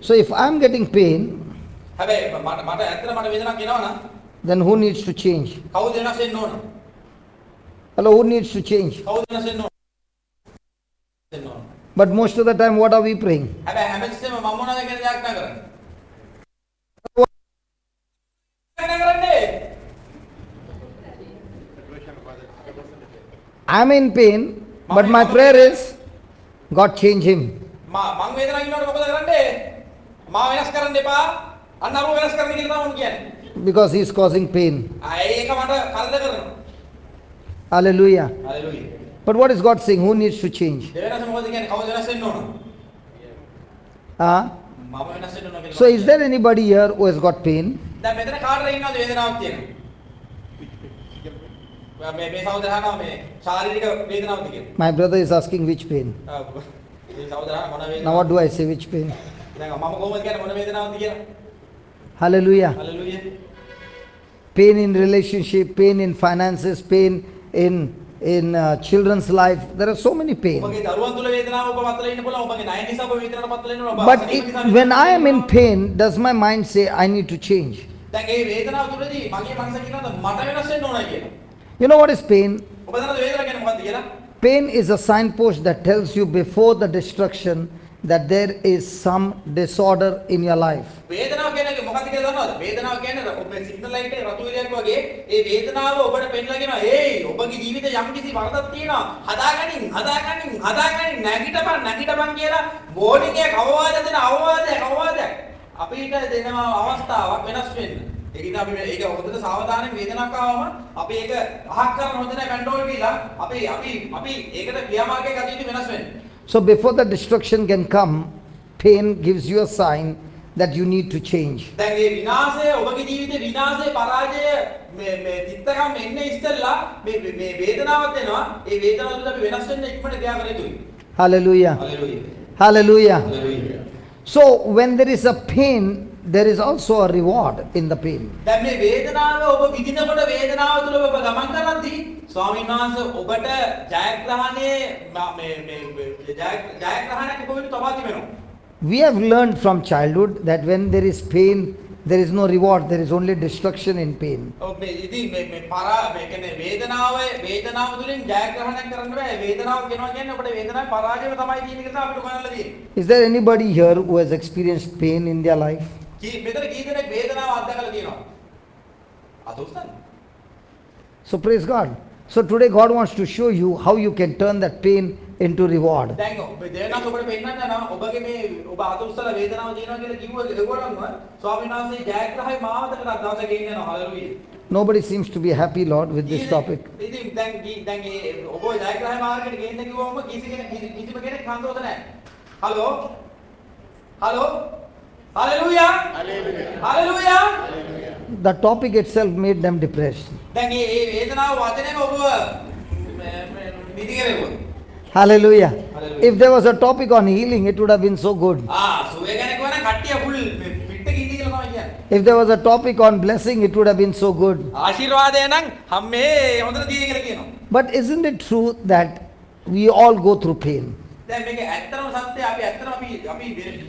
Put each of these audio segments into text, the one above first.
So if I'm getting pain, හැබැයි මට ඇත්තට මට වේදනාවක් එනවා නම් then who needs to change? කවුද වෙනස් වෙන්න ඕන? Hello, who needs to change? කවුද වෙනස් වෙන්න ඕන? But most of the time, what are we praying? හැබැයි හැමතිස්සෙම මම මොනවද කියන දෙයක් නෑ කරන්නේ. I'm in pain, but my prayer is, God change him. මං වේදනාවක් ඉන්නකොට මොකද කරන්නේ? මාව වෙනස් කරන්න එපා. අන්න අරුව වෙනස් කරන්න කියලා තමයි මම කියන්නේ. Because he's causing pain. ඒක මට කරදර කරනවා. Hallelujah. Hallelujah. But what is God saying? Who needs to change? දෙවෙනස මොකද කියන්නේ? කවුද වෙනස් වෙන්න ඕන? Huh? මම වෙනස් වෙන්න ඕන කියලා. So is there anybody here who has got pain? දැන් මෙතන කාටද ඉන්නවද වේදනාවක් තියෙනවා? මේ සහෝදරහා මේ ශාරීරික වේදනාවක්ද කියලා. My brother is asking which pain. මේ සහෝදරහා මොන වේදනාවක්ද? Now what do I say? Which pain? දැන් මම කොහොමද කියන්නේ මොන වේදනාවක්ද කියලා? Hallelujah. Hallelujah. Pain in relationship, pain in finances, pain in children's life. There are so many pain. ඔබගේ දරුවන් තුල වේදනාව ඔබ පතලා ඉන්න පුළුවන්. ඔබගේ ණය නිසා ඔබ වේදනාවට පතලා ඉන්න පුළුවන්. But when I am in pain, does my mind say I need to change? දැන් මේ වේදනාව තුලදී මගේ මනස කියනවා මට වෙනස් වෙන්න ඕනයි කියලා. You know what is pain? ඔබ දන්නවද වේදනාව කියන්නේ මොකක්ද කියලා? Pain is a signpost that tells you before the destruction that there is some disorder in your life. වේදනාව කියන්නේ මොකක්ද කියලා දන්නවද? වේදනාව කියන්නේ ඔබේ සිග්නල් ලයිට් එක රතු විලයක් වගේ ඒ වේදනාව ඔබට පෙන්නලා කියනවා "ඒයි ඔබගේ ජීවිතේ යම්කිසි වරදක් තියෙනවා. හදාගනින් නැගිටපන් කියලා බෝඩින් එක අවවාද දෙන අවවාදයක් අපිට දෙනවා අවස්ථාවක් වෙනස් වෙන්න. ඒක ඉතින් අපි මේක හොඳට සාවධානයෙන් වේදනාවක් ආවම අපි ඒක අහක් කරන්න හොඳ නැහැ පැන්ඩෝල් දීලා අපි ඒකට ක්‍රියාමාර්ගයක් අදින්න වෙනස් වෙන්න. So before the destruction can come, pain gives you a sign that you need to change. දැන් මේ විනාශය ඔබගේ ජීවිතේ විනාශය පරාජය මේ තිත්තකම් එන්නේ ඉස්සෙල්ලා මේ වේදනාවක් එනවා. ඒ වේදනාව තුළ අපි වෙනස් වෙන්න ඉක්මනට ක්‍රියා කර යුතුයි. Hallelujah. Hallelujah. Hallelujah. Hallelujah. So when there is a pain, there is also a reward in the pain. දැන් මේ වේදනාව ඔබ විඳිනකොට වේදනාව තුළ ඔබ ගමන් කරද්දී ස්වාමීන් වහන්සේ ඔබට ජයග්‍රහණයේ ජයග්‍රහණයක් ඔබ වෙන තවත් වෙනවා. We have learned from childhood that when there is pain, there is no reward, there is only destruction in pain. ඔව් මේ ඉතින් මේ කියන්නේ වේදනාව තුළින් ජයග්‍රහණයක් කරන්න බෑ. වේදනාව කියනවා කියන්නේ ඔබට වේදනාවේ පරාජයම තමයි තියෙන කියලා අපිට උගන්වලා තියෙන්නේ. Is there anybody here who has experienced pain in their life? මෙතන කී දෙනෙක් වේදනාව අත්දකලා තියෙනවා? අතොස්සන්. So praise God. So today God wants to show you how you can turn that pain into reward. දැන් ඔබ දෙනාට ඔබට පෙන්නන්න නම් ඔබගේ මේ ඔබ අතොස්සලා වේදනාව තියෙනවා කියලා කිව්වොත් ස්වාමීන් වහන්සේ ජයග්‍රහයි මාවතකට දවසක ඉන්නවා. Hallelujah. Nobody seems to be happy, Lord, with this topic. ඉතින් දැන් ඔබ ජයග්‍රහයි මාර්ගයට ගේන්න කිව්වම කිසිම කෙනෙක් සන්තෝෂ නැහැ. Hello. Hallelujah. Hallelujah. Hallelujah. The topic itself made them depressed. දැන් මේ වේදනාව වචනේම ඔබ නිදි කරේවොත්. Hallelujah. If there was a topic on healing, it would have been so good. සුවය ගැන කියවන කට්ටිය ෆුල් පිට එක ඉඳි කියලා තමයි කියන්නේ. If there was a topic on blessing, it would have been so good. ආශිර්වාදය නම් හැම හොඳට තියෙන කියලා කියනවා. But isn't it true that we all go through pain? දැන් මේක ඇත්තම සත්‍යය අපි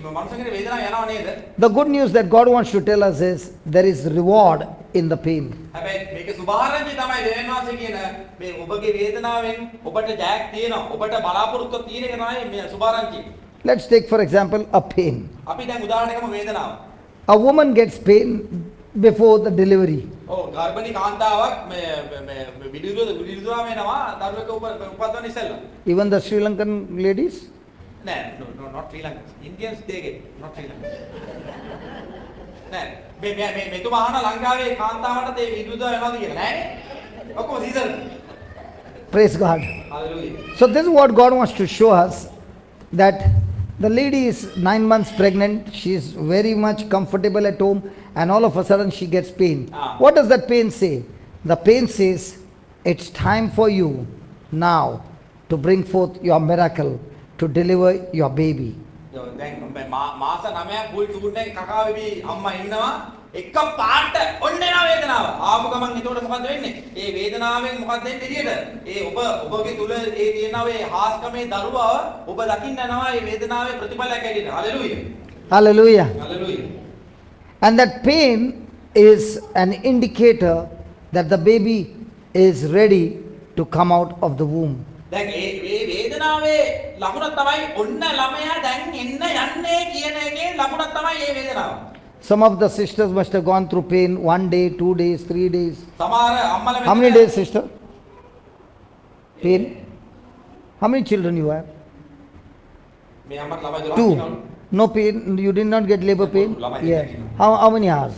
මනුස්සකගේ වේදනාව යනවා නේද? The good news that God wants to tell us is there is reward in the pain. හැබැයි මේක සුභාරංචි තමයි දෙවියන් වහන්සේ කියන මේ ඔබගේ වේදනාවෙන් ඔබට ජයක් තියෙනවා. ඔබට බලාපොරොත්තුවක් තියෙන එක තමයි මේ සුභාරංචි. Let's take for example a pain. අපි දැන් උදාහරණයකම වේදනාව. A woman gets pain before the delivery. ඔව් ගර්භණී කාන්තාවක් මේ විදුරුවා වෙනවා දරුවෙක් උපද්දවන ඉස්සෙල්ලා. Even the Sri Lankan ladies? No, not Sri Lanka. Indians they get, not Sri Lanka. නෑ මෙතුමා අහන ලංකාවේ කාන්තාවන්ට ඒ විදුරුවා වෙනවද කියලා නෑනේ. ඔක්කොම season. Praise God. Hallelujah. So this is what God wants to show us, that the lady is 9 months pregnant, she is very much comfortable at home, and all of a sudden she gets pain. What does that pain say? The pain says, it's time for you now to bring forth your miracle, to deliver your baby. දැන් මාස 9ක් full ටූට් එකේ කකා baby අම්මා ඉන්නවා එක පාට ඔන්න එනවා වේදනාව ආපු ගමන් එතකොට මොකද වෙන්නේ ඒ වේදනාවෙන් මොකද වෙන්නේ එළියට ඒ ඔබගේ තුල ඒ තියෙනවා ඒ හාස්කමේ දරුවව ඔබ දකින්න යනවා ඒ වේදනාවේ ප්‍රතිඵලයක් ඇටියට. Hallelujah. Hallelujah. Hallelujah. And that pain is an indicator that the baby is ready to come out of the womb. දැන් ඒ වේදනාවේ ලකුණක් තමයි ඔන්න ළමයා දැන් එන්න යන්නේ කියන එකේ ලකුණක් තමයි මේ වේදනාව. Some of the sisters must have gone through pain 1 day, 2 days, 3 days. සමහර අම්මලා How many days, sister? Pain? How many children you have? මේ අම්මට ළමයි 12ක් 2. ඉන්නවලු. No pain? You did not get labor pain? Lamai Yeah. dekat. How many hours?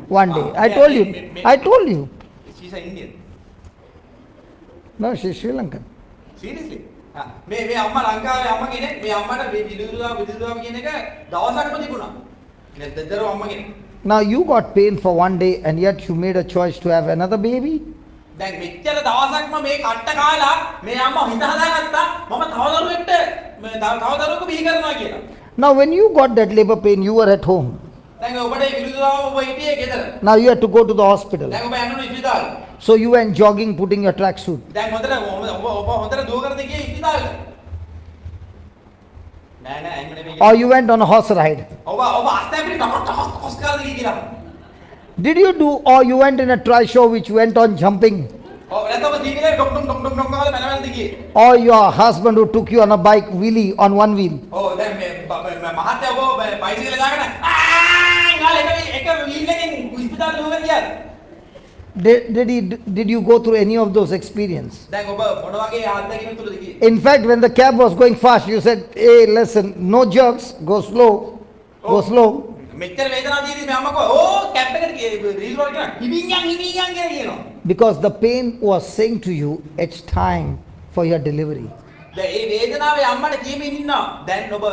1 day. I Yeah, told you. me- I told you. She's an Indian. No, she's Sri Lankan. Seriously. මේ අම්මා ලංකාවේ අම්ම කෙනෙක් මේ අම්මට විදුදුවා කියන එක දවසක්ම තිබුණා. මේ දෙදරෝ අම්ම කෙනෙක්. Now you got pain for 1 day and yet you made a choice to have another baby? දැන් මෙච්චර දවසක්ම මේ කට්ට කාලා මේ අම්මා හිත හදාගත්තා මම තව දරුවෙක්ට මේ තව දරුවෙකු බිහි කරනවා කියලා. Now when you got that labor pain, you were at home. දැන් ඔබට විදුදුවාව ඔබ හිටියේ ගෙදර. Now you had to go to the hospital. දැන් ඔබ යන්න ඕනේ ඉස්පිතාලෙ. So you went jogging, putting your tracksuit. දැන් ඔබ හොඳට දුව කරද ගියේ ඉස්පිතාලෙට. නෑ එහෙම නෙමෙයි. Or you went on a horse ride. ඔබ අස්තැපිලි කොස් කරද ගියේ කියලා. Did you do, or you went in a try show which went on jumping? ඔව් නැත්නම් ඔබ දීගලේ ඩොක් කාලා මැනවලද ගියේ. Or your husband who took you on a bike wheelie on one wheel? ඔව් දැන් මේ මහත්තයා ඔබ බයිසිකල් දාගෙන ගාල එක වීල් එකකින් ඉස්පිතාලෙට දුවගෙන ගියාද? Did you go through any of those experiences? දැන් ඔබ මොන වගේ අත්දැකීම් තුලද ගියේ? In fact, when the cab was going fast, you said, hey, listen, no jerks, go slow, go slow. මෙච්චර වේදනාව දීදී මේ අම්මා කෝ කැප් එකට රීල් වල කියන හිමින් යන් කියලා කියනවා. Because the pain was saying to you, it's time for your delivery. දැන් මේ වේදනාවේ අම්මට කියමින් ඉන්නවා. දැන් ඔබ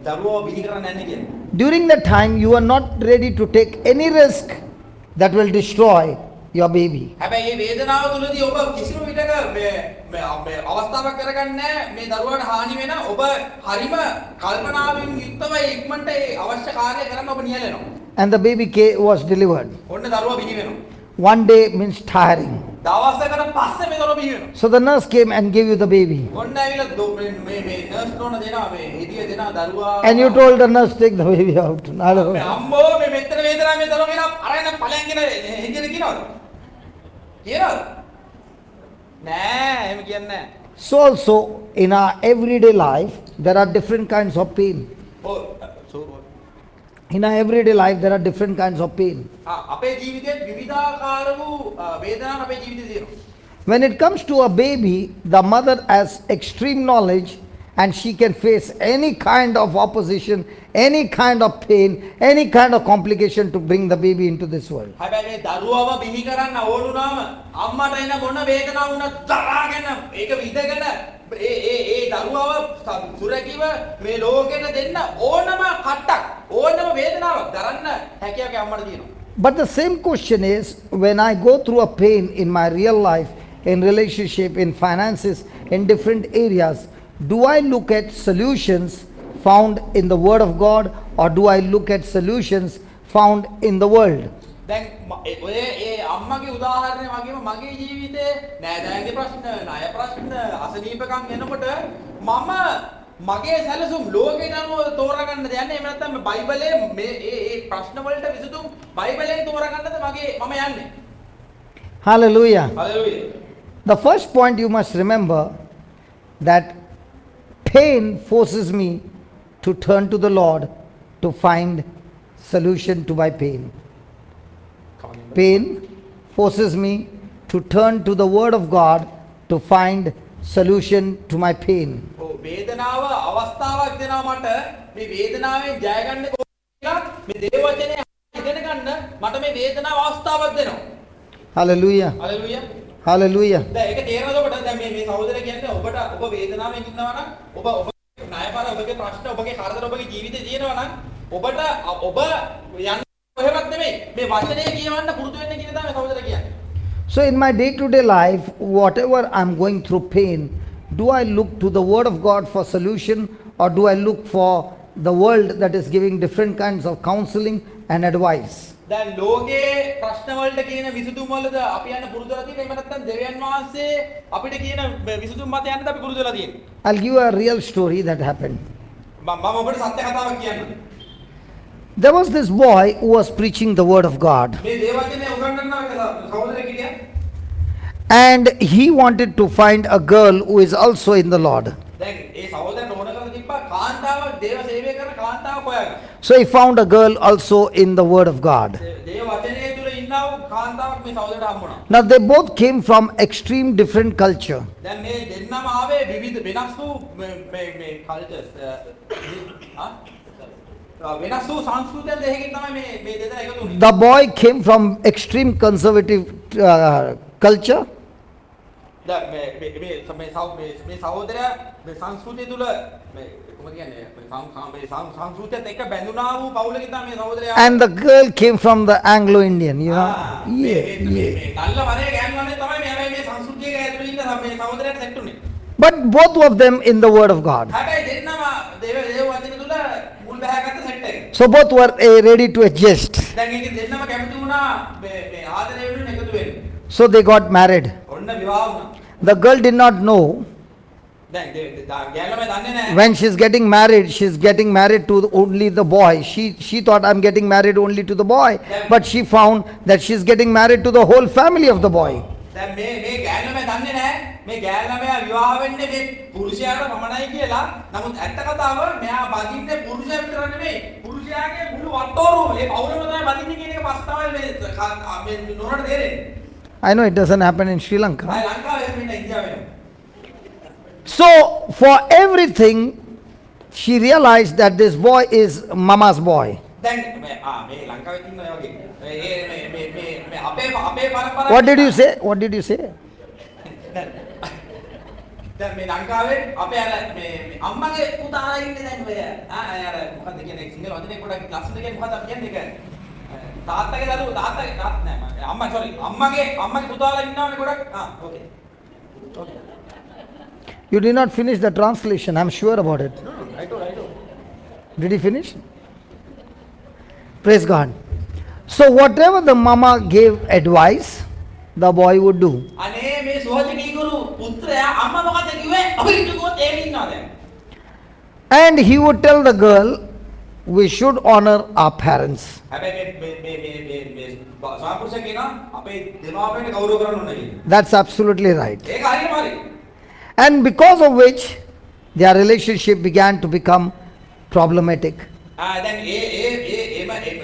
දරුවව බිහි කරන්න යන්නේ කියලා. During that time, you are not ready to take any risk that will destroy your baby. හැබැයි මේ වේදනාව තුලදී ඔබ කිසිම විටක මේ අවස්ථාවක් කරගන්නේ මේ දරුවාට හානි වෙන ඔබ හරිම කල්පනාවෙන් යුක්තව ඉක්මනට ඒ අවශ්‍ය කාර්යය කරන්න ඔබ නියැලෙනවා. And the baby was delivered. ඔන්න දරුවා බිහි වෙනවා. 1 day means tiring. දවසකට පස්සේ මේ දරුවා බිහි වෙනවා. So the nurse came and gave you the baby. ඔන්න ඇවිල්ලා මේ නර්ස් නෝන දෙනවා මේ එදිය දෙනවා දරුවා. And you told the nurse, take the baby out. මේ අම්මෝ මේ මෙතන වේදනාව මේ දරුවා වෙන අරගෙන ඵලයන් කියන හින්දින කියනවද? කියනවද? නෑ එහෙම කියන්නේ නෑ. So also, in our everyday life, there are different kinds of pain. ඔව් In our everyday life, there are different kinds of pain. අපේ ජීවිතයේ විවිධාකාර වූ වේදනාවන් අපේ ජීවිතේ තියෙනවා. When it comes to a baby, the mother has extreme knowledge and she can face any kind of opposition, any kind of pain, any kind of complication to bring the baby into this world. හැබැයි මේ දරුවව බිහි කරන්න ඕනුනාම අම්මට එන මොන වේදනාවක් වුණත් දරාගෙන ඒක විඳගෙන ඒ දරුවව සුරකිව මේ ලෝකෙට දෙන්න ඕනම කට්ටක් ඕනම වේදනාවක් දරන්න හැකියාවක් අම්මට තියෙනවා. But the same question is, when I go through a pain in my real life, in relationship, in finances, in different areas, do I look at solutions found in the Word of God, or do I look at solutions found in the world? දැන් ඔය ඒ අම්මගේ උදාහරණය වගේම මගේ ජීවිතේ නෑදෑයන්ගේ ප්‍රශ්න, ණය ප්‍රශ්න, අසනීපකම් එනකොට මම මගේ සැලසුම් ලෝකේ අනුව තෝරගන්න දෙයක් නෑ. එහෙම නැත්නම් මේ බයිබලයේ මේ ඒ ප්‍රශ්න වලට විසඳුම් බයිබලයෙන් තෝරගන්නද මම යන්නේ. Hallelujah. Hallelujah. The first point you must remember that pain forces me to turn to the Lord to find solution to my pain. Pain forces me to turn to the Word of God to find solution to my pain. ඔව් වේදනාව අවස්ථාවක් දෙනවා මට මේ වේදනාවෙන් ජය ගන්න කියලා මේ දේව වචනේ ඉගෙන ගන්න මට මේ වේදනාව අවස්ථාවක් දෙනවා. Hallelujah. හලෙලූයා. Hallelujah. දැන් ඒක තේරෙනවද ඔබට? දැන් මේ සහෝදරය කියන්නේ ඔබ වේදනාවෙන් ඉන්නවා නම් ඔබ ණයපාර ඔබගේ ප්‍රශ්න ඔබගේ කරදර ඔබගේ ජීවිතේ තියෙනවා නම් ඔබට ඔබ යන්න කොහෙවත් නෙමෙයි මේ වචනේ කියවන්න පුරුදු වෙන්න කියන තමයි සහෝදරය කියන්නේ. So in my day-to-day life, whatever I'm going through pain, do I look to the Word of God for solution, or do I look for the world that is giving different kinds of counseling and advice? දැන් ලෝකේ ප්‍රශ්න වලට කියන විසඳුම් වලද අපි යන්න පුරුදු වෙලා තියෙන්නේ. එහෙම නැත්නම් දෙවියන් වහන්සේ අපිට කියන විසඳුම් මත යන්නද අපි පුරුදු වෙලා තියෙන්නේ. I'll give you a real story that happened. මම ඔබට සත්‍ය කතාවක් කියන්නම්. There was this boy who was preaching the word of God, මේ දේවචනේ උගන්වනවා සහෝදරයෙක් හිටියා. and he wanted to find a girl who is also in the Lord. දැන් ඒ සහෝදරට ඕන කරලා තිබ්බා කාන්තාවක් දේව සේවය කරන කාන්තාවක් හොයාගන්න. So he found a girl also in the word of God. දේව වචනේ තුල ඉන්නා වූ කාන්තාවක් මේ සහෝදරට හම්බුණා. Now they both came from extreme different culture. දැන් මේ දෙන්නම ආවේ විවිධ වෙනස් වූ මේ කල්චර්ස් වෙනස් වූ සංස්කෘතියන් දෙකකින් තමයි මේ දෙදෙනා එකතු වුනේ. The boy came from extreme conservative culture, දැන් මේ සහෝදරයා මේ සංස්කෘතිය තුල මේ කොහොමද කියන්නේ මේ සංස්කෘතියත් එක්ක බැඳුනා වූ පවුලකින් තමයි මේ සහෝදරයා. and the girl came from the Anglo-Indian, you know. Yeah. නල්ල වරේ ගෑනුවනේ තමයි මේ හැබැයි මේ සංස්කෘතියක ඇතුළේ ඉන්න මේ සහෝදරයාට සෙට් උනේ. But both of them in the word of God. හැබැයි දෙන්නම දේව වචනේ තුල මුල් බහගත්ත සෙට් එක. So both were ready to adjust. දැන් ඒක දෙන්නම කැමති වුණා මේ ආදරය වෙනුවෙන් එකතු වෙන්න. So they got married. ඔන්න විවාහ වුණා. The girl did not know දැන් ගෑනම දන්නේ නැහැ. when she's getting married to only the boy. She thought I'm getting married only to the boy, but she found that she's getting married to the whole family of the boy. දැන් මේ ගෑනම දන්නේ නැහැ. මේ ගෑනමයා විවාහ වෙන්නේ මේ පුරුෂයාට පමණයි කියලා. නමුත් ඇත්ත කතාව මෙයා බඳින්නේ පුරුෂයා විතර නෙමෙයි. පුරුෂයාගේ මුළු වට්ටෝරුම මේ පවුලම තමයි බඳින්නේ කියන එක පස්ස තමයි මේ නෝනට තේරෙන්නේ. I know it doesn't happen in Sri Lanka. ලංකාවේ එහෙම ඉන්න ඉන්දියාවේ. So for everything, she realized that this boy is mama's boy. දැන් මේ ලංකාවේ ඉන්න අය වගේ මේ අපේ පරම්පරාව. What did you say? What did you say? දැන් මේ ලංකාවේ අපේ අර මේ අම්මගේ පුතාලා ඉන්නේ දැන් ඔය අර මොකද්ද කියන්නේ සිංහල වචනේ පොඩක් ලස්සන කියන්නේ මොකද්ද අපි කියන්නේ ඒක තාත්තගේ දරුවෝ තාත්තගේ නෑ අම්මා sorry අම්මගේ පුතාලා ඉන්නවනේ ගොඩක් okay You did not finish the translation, I'm sure about it. I told Did he finish? Praise God. So whatever the mama gave advice, the boy would do. අනේ මේ සුහජනී ගුරු පුත්‍රයා අම්මා මොකද කිව්වේ අපිට කිව්වොත් ඒක ඉන්නවා දැන්. And he would tell the girl, we should honor our parents. හැබැයි මේ සාපුරුෂයා කියනවා අපේ දෙමාපියන්ට ගෞරව කරන්න ඕනේ කියලා. That's absolutely right. ඒක හරියම හරි. And because of which their relationship began to become problematic. දැන් ඒ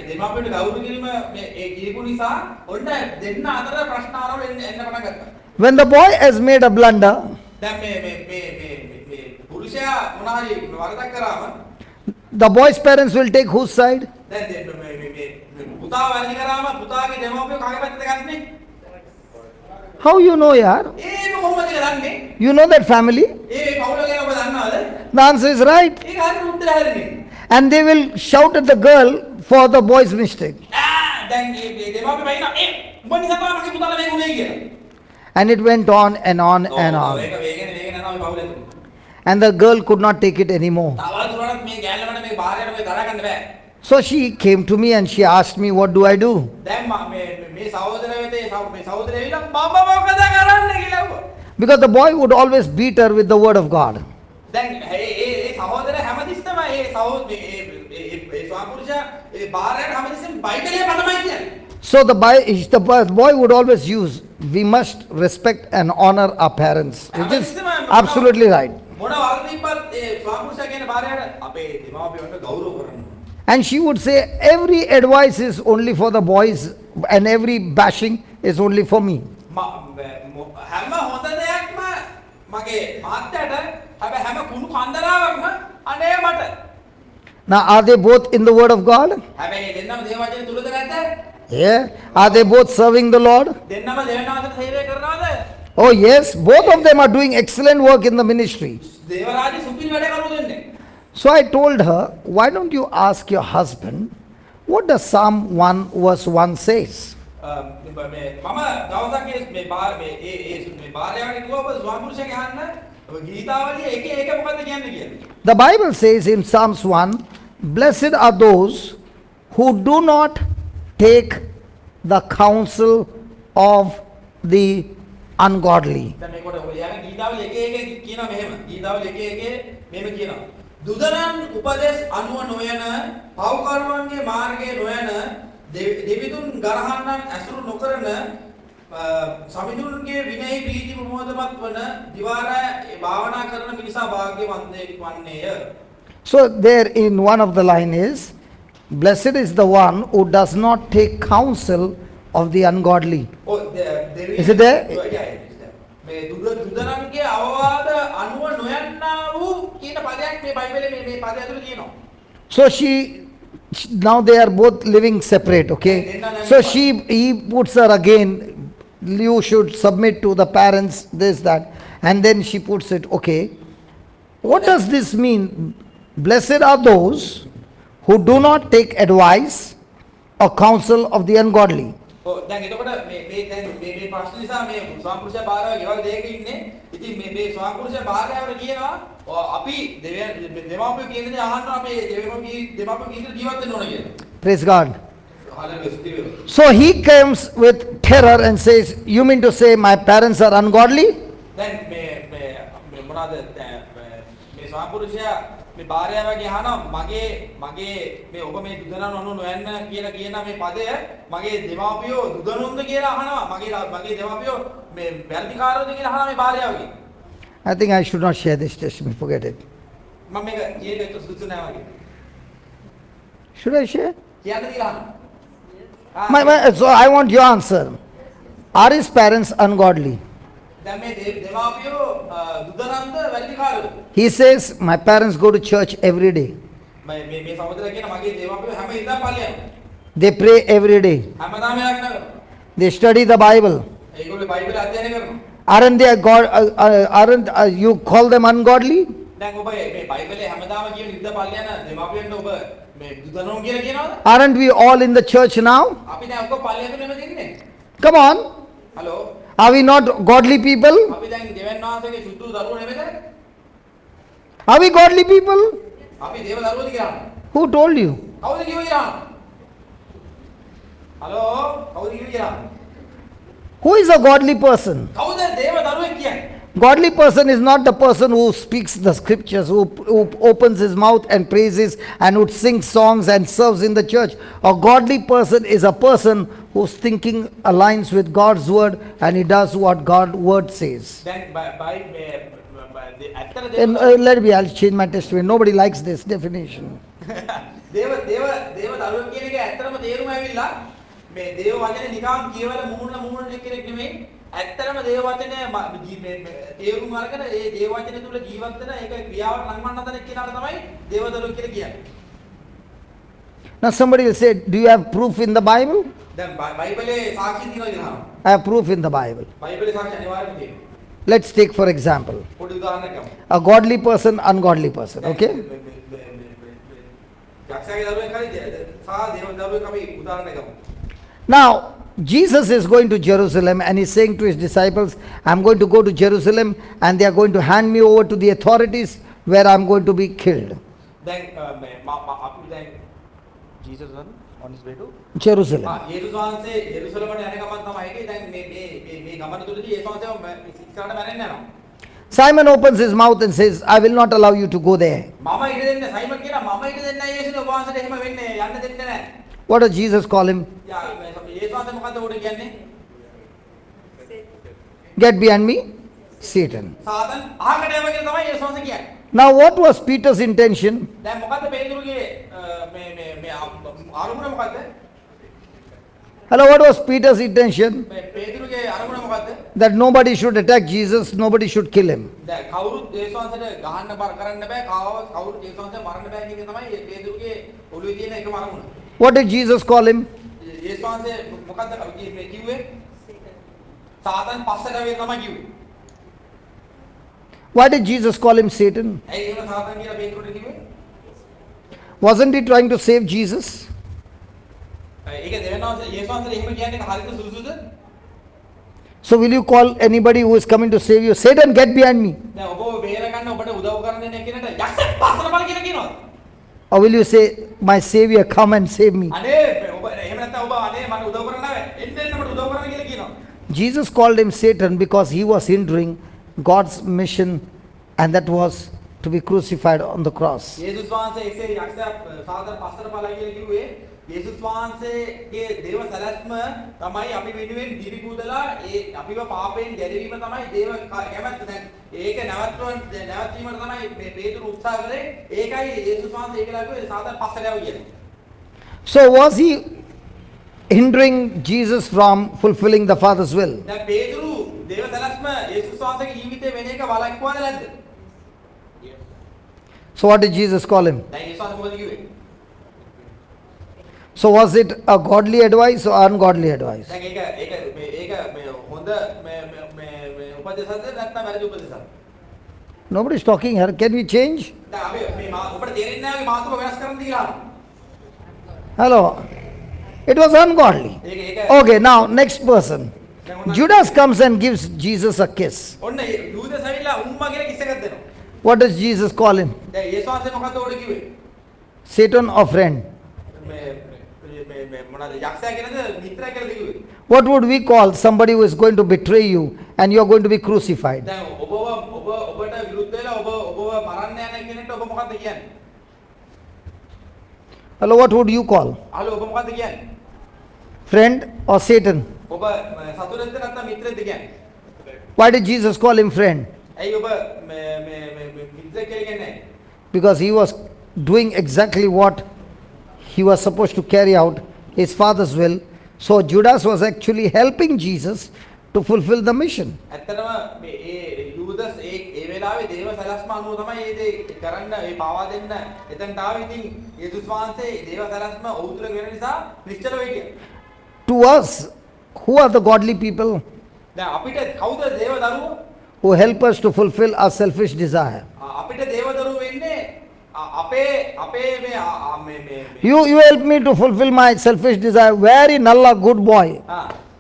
දෙමාපියන්ට ගෞරව කිරීම මේ ඒ කියපු නිසා ඔන්න දෙන්න අතර ප්‍රශ්න ආරම්භ එන්න පටන් ගත්තා. When the boy has made a blunder, දැන් මේ පුරුෂයා මොනවාරි වරදක් කරාම the boy's parents will take whose side? දැන් මේ පුතා වැරදි කරාම පුතාගේ දෙමාපියෝ කාගේ පැත්තද ගන්නේ? How you know, yaar? ඒක කොහොමද දන්නේ? You know that family? ඒ පවුල ගැන ඔබ දන්නවද? The answer is right. ඒක හරි උත්තරය හරිනේ. And they will shout at the girl for the boy's mistake. දැන් මේ දෙමාපියෝ බයිනවා උඹ නිසා තමයි මගේ පුතාලා මේක උනේ කියලා. And it went on and on and on. ඒක වේගෙන යනවා මේ පවුලේ. And the girl could not take it anymore. තවදුරටත් මේ ගෑල්ලමට මේ බාහිරට මේ දරා ගන්න බෑ. So she came to me and she asked me, what do I do? දැන් මේ සහෝදරය වෙතේ මේ සහෝදරය ඇවිල්ලා මම මොකද කරන්නේ කියලා කිව්වා. Because the boy would always beat her with the word of God. දැන් ඒ සහෝදරය හැමතිස්සම ඒ ස්වාපුරුෂයා ඒ බාහිරට හැමතිස්සම බයිබලයේ පදමයි කියන්නේ. So the boy would always use, we must respect and honor our parents, which is absolutely right. මොන වර්ධිපත් ඒ ස්වාපුරුෂයා කියන බාහිරට අපේ දෙමාපියන්ට ගෞරව කරන්න. And she would say, every advice is only for the boys and every bashing is only for me. හැම හොඳ දෙයක්ම මගේ මාත්‍යට හැබැයි හැම කුණු කන්දරාවක්ම අනේ මට. Now are they both in the word of God? හැබැයි දෙන්නම දේව වචනේ තුලද නැද්ද? Yeah. Are they both serving the Lord? දෙන්නම දේවනාථට සේවය කරනවද? Oh yes, both of them are doing excellent work in the ministry. දේවරාජ සුපිරි වැඩ කරු දෙන්නේ. So I told her, why don't you ask your husband, what does Psalm 1 verse 1 says? මම දවසක් මේ බාරයාට කිව්වා ඔබ ස්වාමීන් අහන්න ගීතාවලිය එක මොකද්ද කියන්නේ කියලා. The Bible says in Psalms 1, blessed are those who do not take the counsel of the ungodly. දැන් මේකට ඔය යාගේ ගීතාවලිය එක කියනවා මෙහෙම. ගීතාවලිය එක මෙහෙම කියනවා. දුදනන් උපදෙස් අනුව නොයන පව්කරුවන්ගේ මාර්ගයේ නොයන දෙවිදුන් ගරහන්නන් ඇසුරු නොකරන සමිඳුන්ගේ විනය ප්‍රීති ප්‍රමෝදමත් වන දිවාරා භාවනා කරන මිනිසා භාග්‍යවන්තයෙක් වන්නේය. So there in one of the line is, blessed is the one who does not take counsel of the ungodly. Is it there? මේ දුදනන්ගේ අවවාද අනුව නොයන්නා වූ කියන පදයක් මේ බයිබලයේ මේ පදය ඇතුළේ තියෙනවා. So now they are both living separate, okay? So he puts her again, you should submit to the parents, this, that. And then she puts it, okay. What does this mean? Blessed are those who do not take advice or counsel of the ungodly. දැන් එතකොට මේ ප්‍රශ්න නිසා මේ ස්වාමිපුරුෂයා භාර්යාව ගෙවල් දෙක ඉන්නේ. ඉතින් මේ ස්වාමිපුරුෂයා භාර්යාවට කියනවා අපි දෙමාපියෝ කියන දේ අහන්න අපි දෙමාපියෝ කියන දේ ජීවත් වෙන්න ඕන කියලා. Praise God. Hallelujah. So he comes with terror and says, you mean to say my parents are ungodly? දැන් මේ මොනවාද මේ ස්වාමිපුරුෂයා මේ භාර්යාවගේ අහනවා මගේ මේ ඔබ මේ දුදනන් අනු නොයන්න කියලා කියන මේ පදය මගේ දෙමාපියෝ දුදනුන්ද කියලා අහනවා මගේ දෙමාපියෝ මේ වැරදිකාරෝද කියලා අහනවා මේ භාර්යාවගේ. I think I should not share this testimony, forget it. මම මේක ඊට සුදුසු නෑ වගේ. Should I share? කියන්න කියලා අහනවා. So I want your answer. Are his parents ungodly? දැන් මේ දෙමාපියෝ දුදනන්ද වැරදිකාරෝද? He says, my parents go to church every day. මේ සහෝදරයා කියන මගේ දෙමාපියෝ හැම ඉදා පල්ලියට. They pray every day. හැමදාම යාඥා කරනවා. They study the Bible. ඒගොල්ලෝ බයිබලය අධ්‍යයනය කරනවා. Aren't they aren't you call them ungodly? දැන් ඔබ මේ බයිබලයේ හැමදාම කියන ඉදා පල්ලියන දෙමාපියන්ට ඔබ මේ දුදනුන් කියලා කියනවද? Aren't we all in the church now? අපි දැන් ඔක්කොම පල්ලියට නෙමෙයි ඉන්නේ. Come on. Hello. Are we not godly people? අපි දැන් දෙවියන් වහන්සේගේ සුදු දරුවෝ නෙමෙයිද? Are we godly people? අපි දේව දරුවෝද කියලා. Who told you? කවුද කිව්වේ කියලා? හලෝ කවුද කිව්වේ කියලා? Who is a godly person? කවුද දේව දරුවෙක් කියන්නේ? Godly person is not the person who speaks the scriptures, who opens his mouth and praises and would sing songs and serves in the church. A godly person is a person whose thinking aligns with God's word and he does what God's word says. දැන් ඇත්තට And, let me, I'll change my testimony. Nobody likes this definition. දේව දරුවෙක් කියන එක ඇත්තටම තේරුම ඇවිල්ලා මේ දේව වචනේ නිකන් කියවල මුහුණ කෙනෙක් නෙමෙයි. ඇත්තටම දේව වචනේ තේරුම් අරගෙන ඒ දේව වචනේ තුල ජීවත් වෙන ඒක ක්‍රියාවට ලංවන්න හදන කෙනාට තමයි දේව දරුවෙක් කියලා කියන්නේ. Now somebody will say, do you have proof in the Bible? දැන් බයිබලයේ සාක්ෂි තියෙනවා කියලා. I have proof in the Bible. බයිබලයේ සාක්ෂි අනිවාර්යයෙන්ම තියෙනවා. Let's take for example, පොඩි උදාහරණයක් ගමු. a godly person, ungodly person, okay? යක්ෂයාගේ දරුවෙක් හරි සහ දේව දරුවෙක් අපි උදාහරණයක් ගමු. Now, Jesus is going to Jerusalem and he's saying to his disciples, I'm going to go to Jerusalem and they are going to hand me over to the authorities where I'm going to be killed. දැන් අපි දැන් Jesus on his way to Jerusalem. යේසුස් වහන්සේ යෙරුසලමට යන ගමන් තමයි ඒකේ දැන් මේ ගමන තුලදී යේසුස් වහන්සේ ඉස්සරහට මැරෙන්න යනවා. Simon opens his mouth and says, I will not allow you to go there. මම ඉඩ දෙන්නේ සයිමන් කියනවා මම ඉඩ දෙන්නේ නැහැ යේසුස් වහන්සේට එහෙම වෙන්නේ යන්න දෙන්නේ නැහැ. What does Jesus call him? යේසුස් වහන්සේ මොකද්ද උඩ කියන්නේ? Get behind me, Satan. සාතන් අහකට යම කියලා තමයි යේසුස් වහන්සේ කියන්නේ. Now what was Peter's intention? දැන් මොකද්ද පේතුරුගේ මේ ආරමුණ මොකද්ද? Hello, what was Peter's intention? පේතුරුගේ ආරමුණ මොකද්ද? That nobody should attack Jesus, nobody should kill him. දැන් කවුරුත් යේසුස් වහන්සේට ගහන්න බර කරන්න බෑ කවුරුත් යේසුස් වහන්සේ මරන්න බෑ කියන එක තමයි පේතුරුගේ ඔළුවේ තියෙන එකම ආරමුණ. What did Jesus call him? යේසුස් වහන්සේ මොකද්ද කිව්වේ? සාතන් පස්සට වෙයි තමයි කිව්වේ. Why did Jesus call him Satan? ඇයි එහෙම සාතන් කියලා පේතුරුට කිව්වේ? Wasn't he trying to save Jesus? ඒක දෙවනවාස යේසුස් වහන්සේ එහෙම කියන්නේ හරියට සුදුසුද? So will you call anybody who is coming to save you, Satan, get behind me? දැන් ඔබ බේර ගන්න ඔබට උදව් කරන්න එන කෙනාට යක්ෂ පස්සට බල කියලා කියනවා. Or will you say, my Savior, come and save me? අනේ ඔබ එහෙම නැත්නම් ඔබ අනේ මට උදව් කරන්න ආවේ. එන්න මට උදව් කරන්න කියලා කියනවා. Jesus called him Satan because he was hindering God's mission, and that was to be crucified on the cross. යේසුස් වහන්සේ එසේ යක්ෂයා සාතන පස්සට පළයි කියලා කිව්වේ යේසුස් වහන්සේගේ දේව සැලැස්ම තමයි අපි වෙනුවෙන් දිවි පුදලා ඒ අපිව පාපයෙන් ගැලවීම තමයි දේව කැමැත්ත. දැන් ඒක නැවැත්වීමට තමයි මේ පේතුරු උත්සාහ කරේ. ඒකයි යේසුස් වහන්සේ ඒකලා කිව්වේ සාතන පස්සට යවු කියලා. So was he hindering Jesus from fulfilling the Father's will? දැන් පේතුරු දේව සැලැස්ම යේසුස් වහන්සේගේ ජීවිතේ වෙන එක වළක්වුවාද නැද්ද? So what did Jesus call him? දැන් යේසුස් වහන්සේ මොකද කිව්වේ? So was it a godly advice or ungodly advice? දැන් ඒක හොඳ මේ උපදේශයක්ද නැත්නම් වැරදි උපදේශයක්ද? Nobody is talking here. Can we change? දැන් අපි මේ ඔබට තේරෙන්නේ නැහැ මේ මාතෘකාව වෙනස් කරන්න කියලා. Hello. It was ungodly. ඒක Okay, now next person. Judas comes and gives Jesus a kiss. ඔන්න යූදස් ඇවිල්ලා උම්මා කියලා කිස් එකක් දෙනවා. What does Jesus call him? දැන් යේසුස් වහන්සේ මොකද්ද උඩ කිව්වේ? Satan or friend? මේ මොනවාද යක්ෂයා කියනද මිත්‍රා කියලා කිව්වේ? What would we call somebody who is going to betray you and you are going to be crucified? දැන් ඔබට විරුද්ධ වෙලා ඔබව මරන්න යන කෙනෙක්ට ඔබ මොකද්ද කියන්නේ? Hello, what would you call? අහලා ඔබ මොකද්ද කියන්නේ? Friend or Satan? ඔබ සතුරෙක්ද නැත්නම් මිත්‍රෙක්ද කියන්නේ? Why did Jesus call him friend? ඇයි ඔබ මිත්‍රෙක් කියලා කියන්නේ? Because he was doing exactly what he was supposed to carry out, his Father's will. So Judas was actually helping Jesus to fulfill the mission. ඇත්තටම මේ ඒ යූදස් ඒ වෙලාවේ දේව සැලැස්ම අනුව තමයි මේ දේ කරන්න ඒ පාවා දෙන්න එතනට ආවේ. ඉතින් යේසුස් වහන්සේ දේව සැලැස්ම ඔහු තුල වෙන නිසා නිශ්චලව හිටියා. To us, who are the godly people දැන් අපිට කවුද දේව දරුවෝ? who help us to fulfill our selfish desire? අපිට දේව දරුවෝ වෙන්නේ අපේ මේ You help me to fulfill my selfish desire. Very nalla good boy.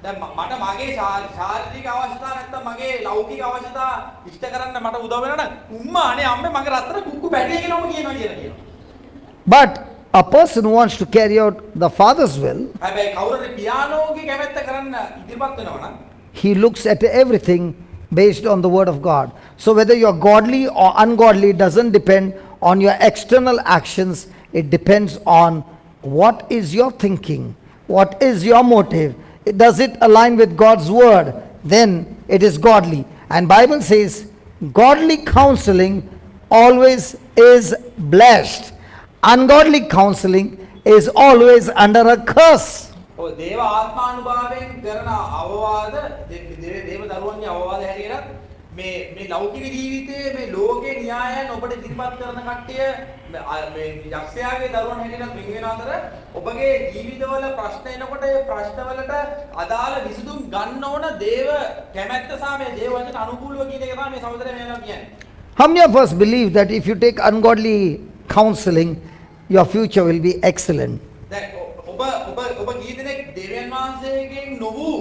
දැන් මට මගේ ශාරීරික අවශ්‍යතා නැත්නම් මගේ ලෞකික අවශ්‍යතා ඉෂ්ට කරන්න මට උදව් වෙනවා නම් උම්මා අනේ අම්මේ මගේ රත්තර කුක්කු පැටිය කියලාම කියනවා කියලා. But a person who wants to carry out the Father's will, හැබැයි කවුරුරි පියානෝගේ කැමැත්ත කරන්න ඉදිරිපත් වෙනවා නම් he looks at everything based on the word of God. So whether you are godly or ungodly doesn't depend on your external actions. It depends on what is your thinking, what is your motive. Does it align with God's word? Then it is godly. And Bible says godly counseling always is blessed. Ungodly counseling is always under a curse. දේව ආත්මානුභාවයෙන් කරන අවවාද දේව දරුවන්ගේ අවවාද හැටියට මේ ලෞකික ජීවිතයේ මේ ලෝකේ න්‍යායයන් ඔබට ඉදිරිපත් කරන කට්ටිය මේ යක්ෂයාගේ දරුවන් හැටියට වෙන වෙන අතර ඔබගේ ජීවිතවල ප්‍රශ්න එනකොට ඒ ප්‍රශ්නවලට අදාළ විසඳුම් ගන්න ඕන දේව කැමැත්ත සහ මේ දේව වචන අනුකූලව කියන එක තමයි මේ සහෝදරයා මේවා කියන්නේ. How many of us believe that if you take ungodly counseling, your future will be excellent? දැන් ඔබ කී දෙනෙක් දෙවියන් වහන්සේගෙන් නොවූ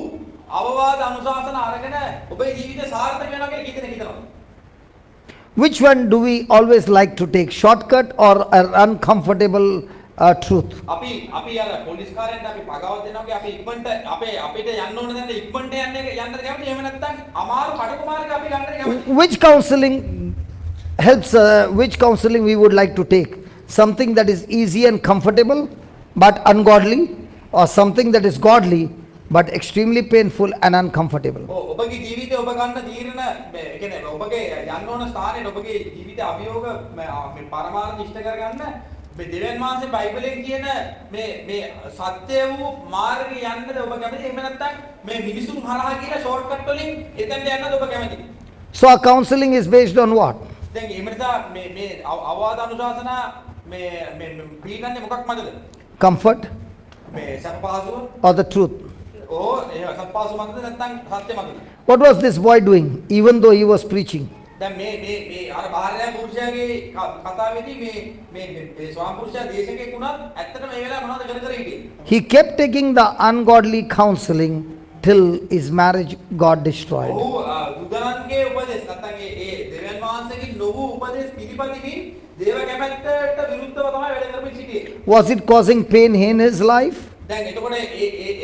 අවවාද අනුශාසන අරගෙන ඔබේ ජීවිතය සාර්ථක වෙනවා කියලා කී දෙනෙක් හිතනවා? Which one do we always like to take, shortcut or an uncomfortable truth? අපි අර පොලිස් කාර්යයට අපි පගාවක් දෙනවා අපි ඉක්මනට අපිට යන්න ඕන දැන් ඉක්මනට යන්නද කැමති? එහෙම නැත්නම් අමාරු කටු මාර්ග අපි ගන්නද කැමති? Which counseling helps, which counseling we would like to take? Something that is easy and comfortable but ungodly, or something that is godly but extremely painful and uncomfortable? ඔබගේ ජීවිතේ ඔබ ගන්න තීරණ මේ කියන්නේ ඔබගේ යන්න ඕන ස්ථානෙට ඔබගේ ජීවිතේ අභියෝග මේ පරමාර්ථ ඉෂ්ට කරගන්න මේ දෙවියන් වහන්සේ බයිබලෙන් කියන මේ සත්‍ය වූ මාර්ගය යන්නද ඔබ කැමති? එහෙම නැත්නම් මේ මිනිසුන් හරහා කියලා ෂෝට්කට් වලින් එතනට යන්නද ඔබ කැමති? So our counseling is based on what? දැන් එහෙම නිසා මේ අවවාද අනුශාසනා මේ පීඩන්නේ මොකක් මතද? Comfort මේ සත්‍ය පහසුව or the truth? ඒ සත්‍ය පහසුව මතද නැත්නම් සත්‍ය මතද? What was this boy doing even though he was preaching? දැන් මේ අර භාර්යා පුරුෂයාගේ කතාවේදී මේ ස්වාම පුරුෂයා දේශකෙක් වුණත් ඇත්තටම මේ වෙලාව මොනවද කර හිටියේ? He kept taking the ungodly counseling till his marriage got destroyed. ඔහු දුදරන්ගේ උපදේශ නැත්නම් ඒ දෙවියන් වහන්සේගේ නොවු උපදේශ පිළිපදිමින් දේව කැමැත්තට විරුද්ධව තමයි වැඩ කරමින් සිටියේ. Was it causing pain in his life? දැන් එතකොට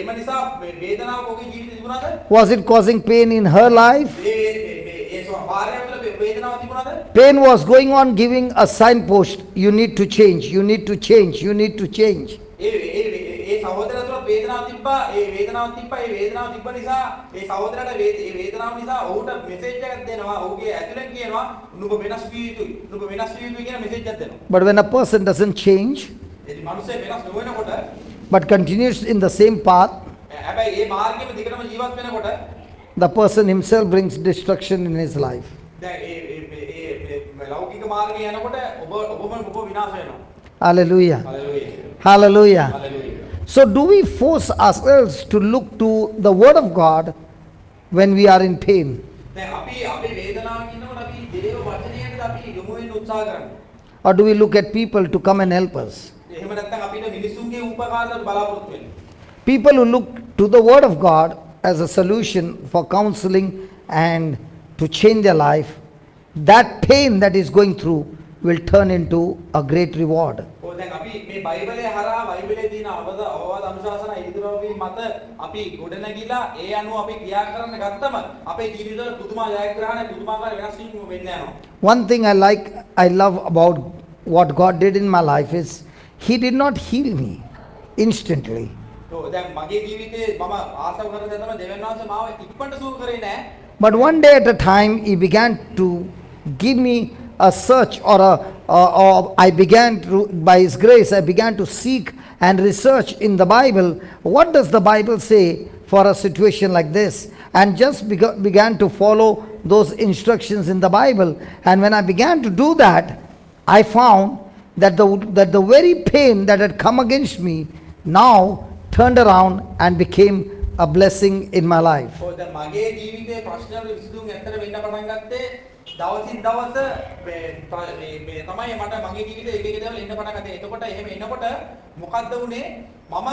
එම නිසා වේදනාවක් ඔහුගේ ජීවිතේ තිබුණාද? Was it causing pain in her life? ඒ භාර්යාව තුළ වේදනාවක් තිබුණාද? Pain was going on giving a signpost. You need to change, you need to change, you need to change. ඒ සහෝදරයා තුළ වේදනාවක් තිබ්බා. ඒ වේදනාවක් තිබ්බා. ඒ වේදනාව තිබ්බ නිසා ඒ සහෝදරයාට ඒ වේදනාව නිසා ඔහුට මෙසේජ් එකක් දෙනවා. ඔහුගේ ඇතුලෙන් කියනවා නුඹ වෙනස් විය යුතුයි. නුඹ වෙනස් විය යුතුයි කියන මෙසේජ් එකක් දෙනවා. But when a person doesn't change, ඉතින් මිනිස්සේ වෙනස් නොවෙනකොට but continues in the same path, හැබැයි ඒ මාර්ගෙම දිගටම ජීවත් වෙනකොට the person himself brings destruction in his life. දැන් ඒ ලෞකික මාර්ගයේ යනකොට ඔබ විනාශ වෙනවා. Hallelujah. Hallelujah. Hallelujah. Hallelujah. So, do we force ourselves to look to the Word of God when we are in pain? දැන් අපි වේදනාවක් ඉන්නකොට අපි දේව වචනයට අපි යොමු වෙන්න උත්සාහ කරනවා. Or do we look at people to come and help us? එහෙම නැත්නම් අපිට මිනිසුන්ගේ උපකාරයට බලාපොරොත්තු වෙනවා. People who look to the Word of God as a solution for counseling and to change their life, that pain that is going through will turn into a great reward. ඔය දැන් අපි මේ බයිබලයේ හරහා බයිබලයේ තියෙන අවවාද අනුශාසනා ඉදිරිපත් මත අපි ගොඩනැගිලා ඒ අනුව අපි ක්‍රියා කරන්න ගත්තම අපේ ජීවිතවල පුදුමා ජයග්‍රහණ පුදුමාකාර වෙනස් වීම වෙන්න යනවා. One thing I love about what God did in my life is He did not heal me instantly. ඔව් දැන් මගේ ජීවිතේ මම ආසව කරන දේ තමයි දෙවියන් වහන්සේ මාව ඉක්මනට සුව කරේ නෑ. But one day at a time, He began to give me a search, or I began to, by His grace, I began to seek and research in the Bible. What does the Bible say for a situation like this? And just began to follow those instructions in the Bible. And when I began to do that, I found that the very pain that had come against me now turned around and became a blessing in my life. ඔය දැන් මගේ ජීවිතේ ප්‍රශ්න විසඳුම් ඇත්තට වෙන්න පටන් ගත්තේ දවසින් දවස මේ තමයි මට මගේ ජීවිතේ එක එක දේවල් එන්න පටන් ගත්තේ. එතකොට එහෙම එනකොට මොකද්ද උනේ? මම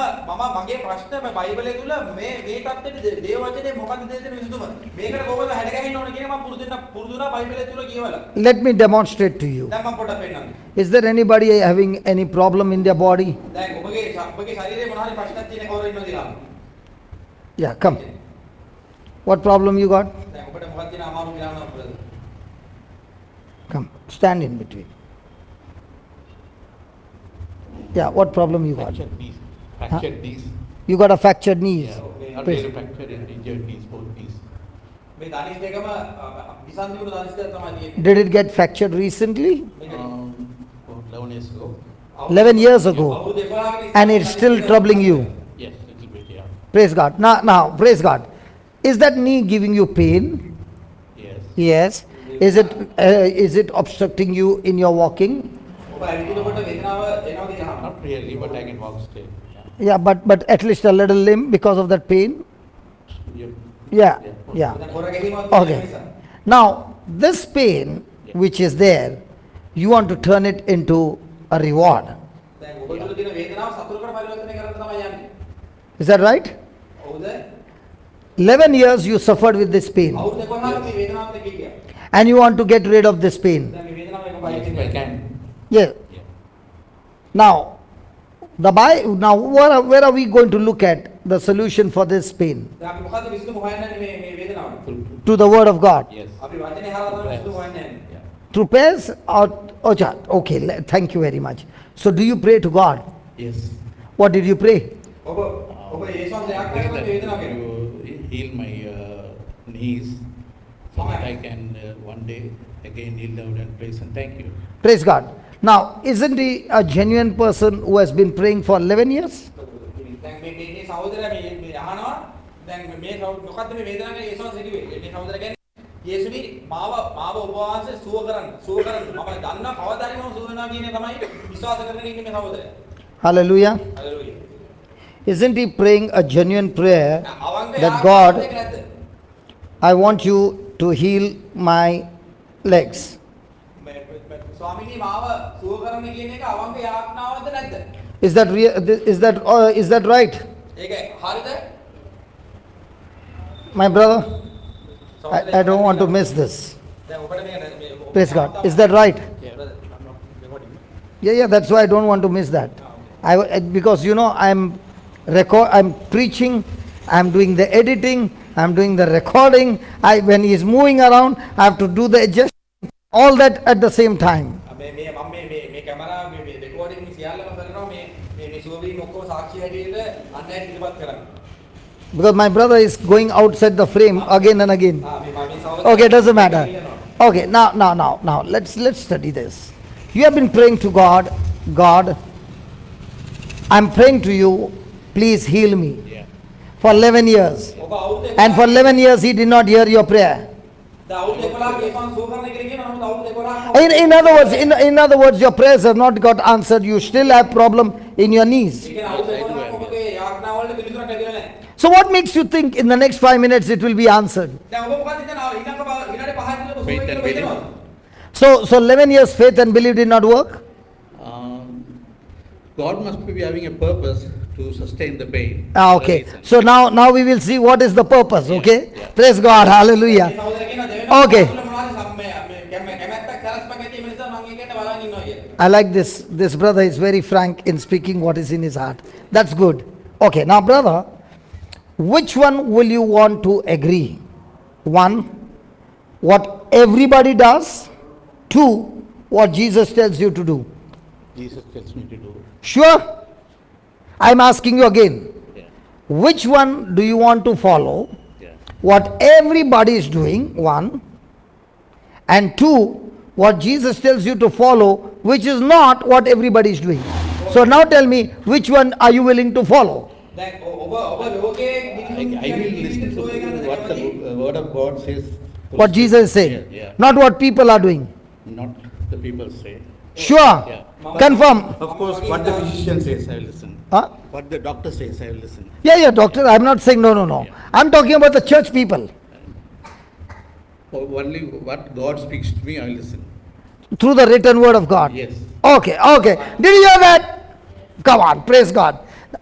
මගේ ප්‍රශ්න මේ බයිබලයේ තුල මේ තත්ත්වෙට දේව වචනේ මොකද්ද දෙන්න විසඳුම? මේකට කොහොමද හැඩගැහෙන්න ඕන කියන මම පුරුදුනා බයිබලයේ තුල කියවලා. Let me demonstrate to you. දැන් මම පොඩ්ඩක් පෙන්නන්න. Is there anybody having any problem in their body? දැන් ඔබගේ ශරීරයේ මොනවා හරි ප්‍රශ්නක් තියෙන කවුරු ඉන්නවද කියලා? Yeah, come. What problem you got? දැන් ඔබට මොකක්ද තියෙන අමාරු කියලා නේද? Come, stand in between. Yeah, what problem you got? Fractured knees. Fractured knees. You got a fractured knees. Yeah, not Praise- really fractured and injured knees, both knees. මේ දනිස් දෙකම විසන්තිකුණු දනිස් දෙක තමයි තියෙන්නේ. Did it get fractured recently? About 11 years ago. 11 years ago. අවුරුදු 11ක And it's still troubling you. Yes, little bit, yeah. Praise God. Now, praise God. Is that knee giving you pain? Yes. Yes. Is it obstructing you in your walking? ඔබ ඇවිදිනකොට වේදනාව එනවද කියලා? Not really, but I can walk straight. Yeah, but at least a little limp because of that pain? Yeah. Yeah, yeah. දැන් පොර ගැහිමක් තියෙන Okay. නිසා. Now, this pain which is there, you want to turn it into a reward. දැන් ඔබ තුළ තියෙන වේදනාව සතුටකට පරිවර්තනය කරන්න තමයි යන්නේ. Is that right? හවුද? 11 years you suffered with this pain, අවුරුදු 11ක මේ වේදනාවත් එක්ක ගියා. and you want to get rid of this pain. දැන් මේ වේදනාව එක Yes, පයින් I can. Yeah. Yeah. Now, where are we going to look at the solution for this pain? දැන් අපි මොකද්ද විසඳුම හොයන්නේ මේ වේදනාවට? To the Word of God. Yes. අපි වචනේ හරහා තමයි විසඳුම හොයන්නේ. Yeah. Through prayers or chat? Okay, thank you very much. So, do you pray to God? Yes. What did you pray? ඔබ යේසුස් දෙයක් Pray කරලා that මේ වේදනාව කෙරේ. you heal my knees so that I can one day again kneel down and praise and thank you. Praise God. Now, isn't he a genuine person who has been praying for 11 years? දැන් මේ සහෝදරයා මේ අහනවා දැන් මේ මොකද්ද මේ වේදනාව කියලා යේසුස් කිව්වේ. මේ සහෝදරයා කියන්නේ යේසුනි මාව ඔබ වහන්සේ සුව කරන්න මම දන්නා කවදා හරි මම සුව වෙනවා කියන තමයි විශ්වාස කරගෙන ඉන්නේ මේ සහෝදරයා. Hallelujah. Hallelujah. Isn't he praying a genuine prayer අවංක that යාඥාවක් God, දෙක නැද්ද? I want you to heal my legs? ස්වාමීනි මාව සුව කරන්න කියන එක අවංක යාඥාවක්ද නැද්ද? Is that right? ඒක හරිද? My brother, I don't want to miss this. දැන් ඔබට මේ Praise God. Is that right? Yeah, that's why I don't want to miss that. Because I'm preaching, I'm doing the editing, I'm doing the recording. When he's moving around, I have to do the adjustment All that at the same time. මේ මම මේ camera මේ recording සියල්ලම කරනවා මේ සුවවීම ඔක්කොම සාක්ෂි හැටියට අන්න ඇයි ඉදිරිපත් කරන්නේ. Because my brother is going outside the frame again and again. මේ සහෝදරයා Okay, doesn't matter. Okay, now, let's study this. You have been praying to God, God, I'm praying to you, please heal me. Yeah. For 11 years. ඔබ අවුරුදු And for 11 years he did not hear your prayer. දැන් අවුරුදු 11ක් ඒ මං සුව කරන්න කියලා කියනවා. නමුත් අවුරුදු 11ක් In other words, your prayers have not got answered. You still have problem in your knees. ඒ කියන්නේ අවුරුදු 11ක් ඔබගේ යාඥා වලට පිළිතුරක් ලැබිලා නැහැ. So what makes you think in the next 5 minutes it will be answered? දැන් ඔබ මොකද හිතන්නේ? ඊළඟ විනාඩි 5ක් විතර ඔබ සුව Faith and වෙන්න belief. වෙනවා. So 11 years faith and belief did not work? God must be having a purpose to sustain the pain. Okay. The reason. So now we will see what is the purpose, Yeah, okay? yeah. Praise God. මේ Hallelujah. සහෝදරයා කියනවා දෙවෙනි Okay. කැමැත්තක් සලස්පක් ඇති වෙන නිසා මම ඒකට බලන් ඉන්නවා කියලා. I like this. This brother is very frank in speaking what is in his heart. That's good. Okay. Now, brother, which one will you want to agree? One, what everybody does. Two, what Jesus tells you to do. Jesus tells me to do. Sure? I'm asking you again. Yeah. Which one do you want to follow? Yeah. What everybody is doing, one. And two, what Jesus tells you to follow, which is not what everybody is doing. So now tell me, which one are you willing to follow? දැන් ඔබ ලෝකයේ I will listen to what the word of God says. What Jesus is saying, Yeah, yeah. not what people are doing. Not the people say. Sure? Yeah. Confirm. Of course, what the physician says, I will listen. Huh? What the doctor says, I will listen. Yeah, doctor, I'm not saying no. I'm talking about the church people. Only what God speaks to me, I will listen. Through the written word of God. Yes. Okay. Did you hear that? Come on, praise God.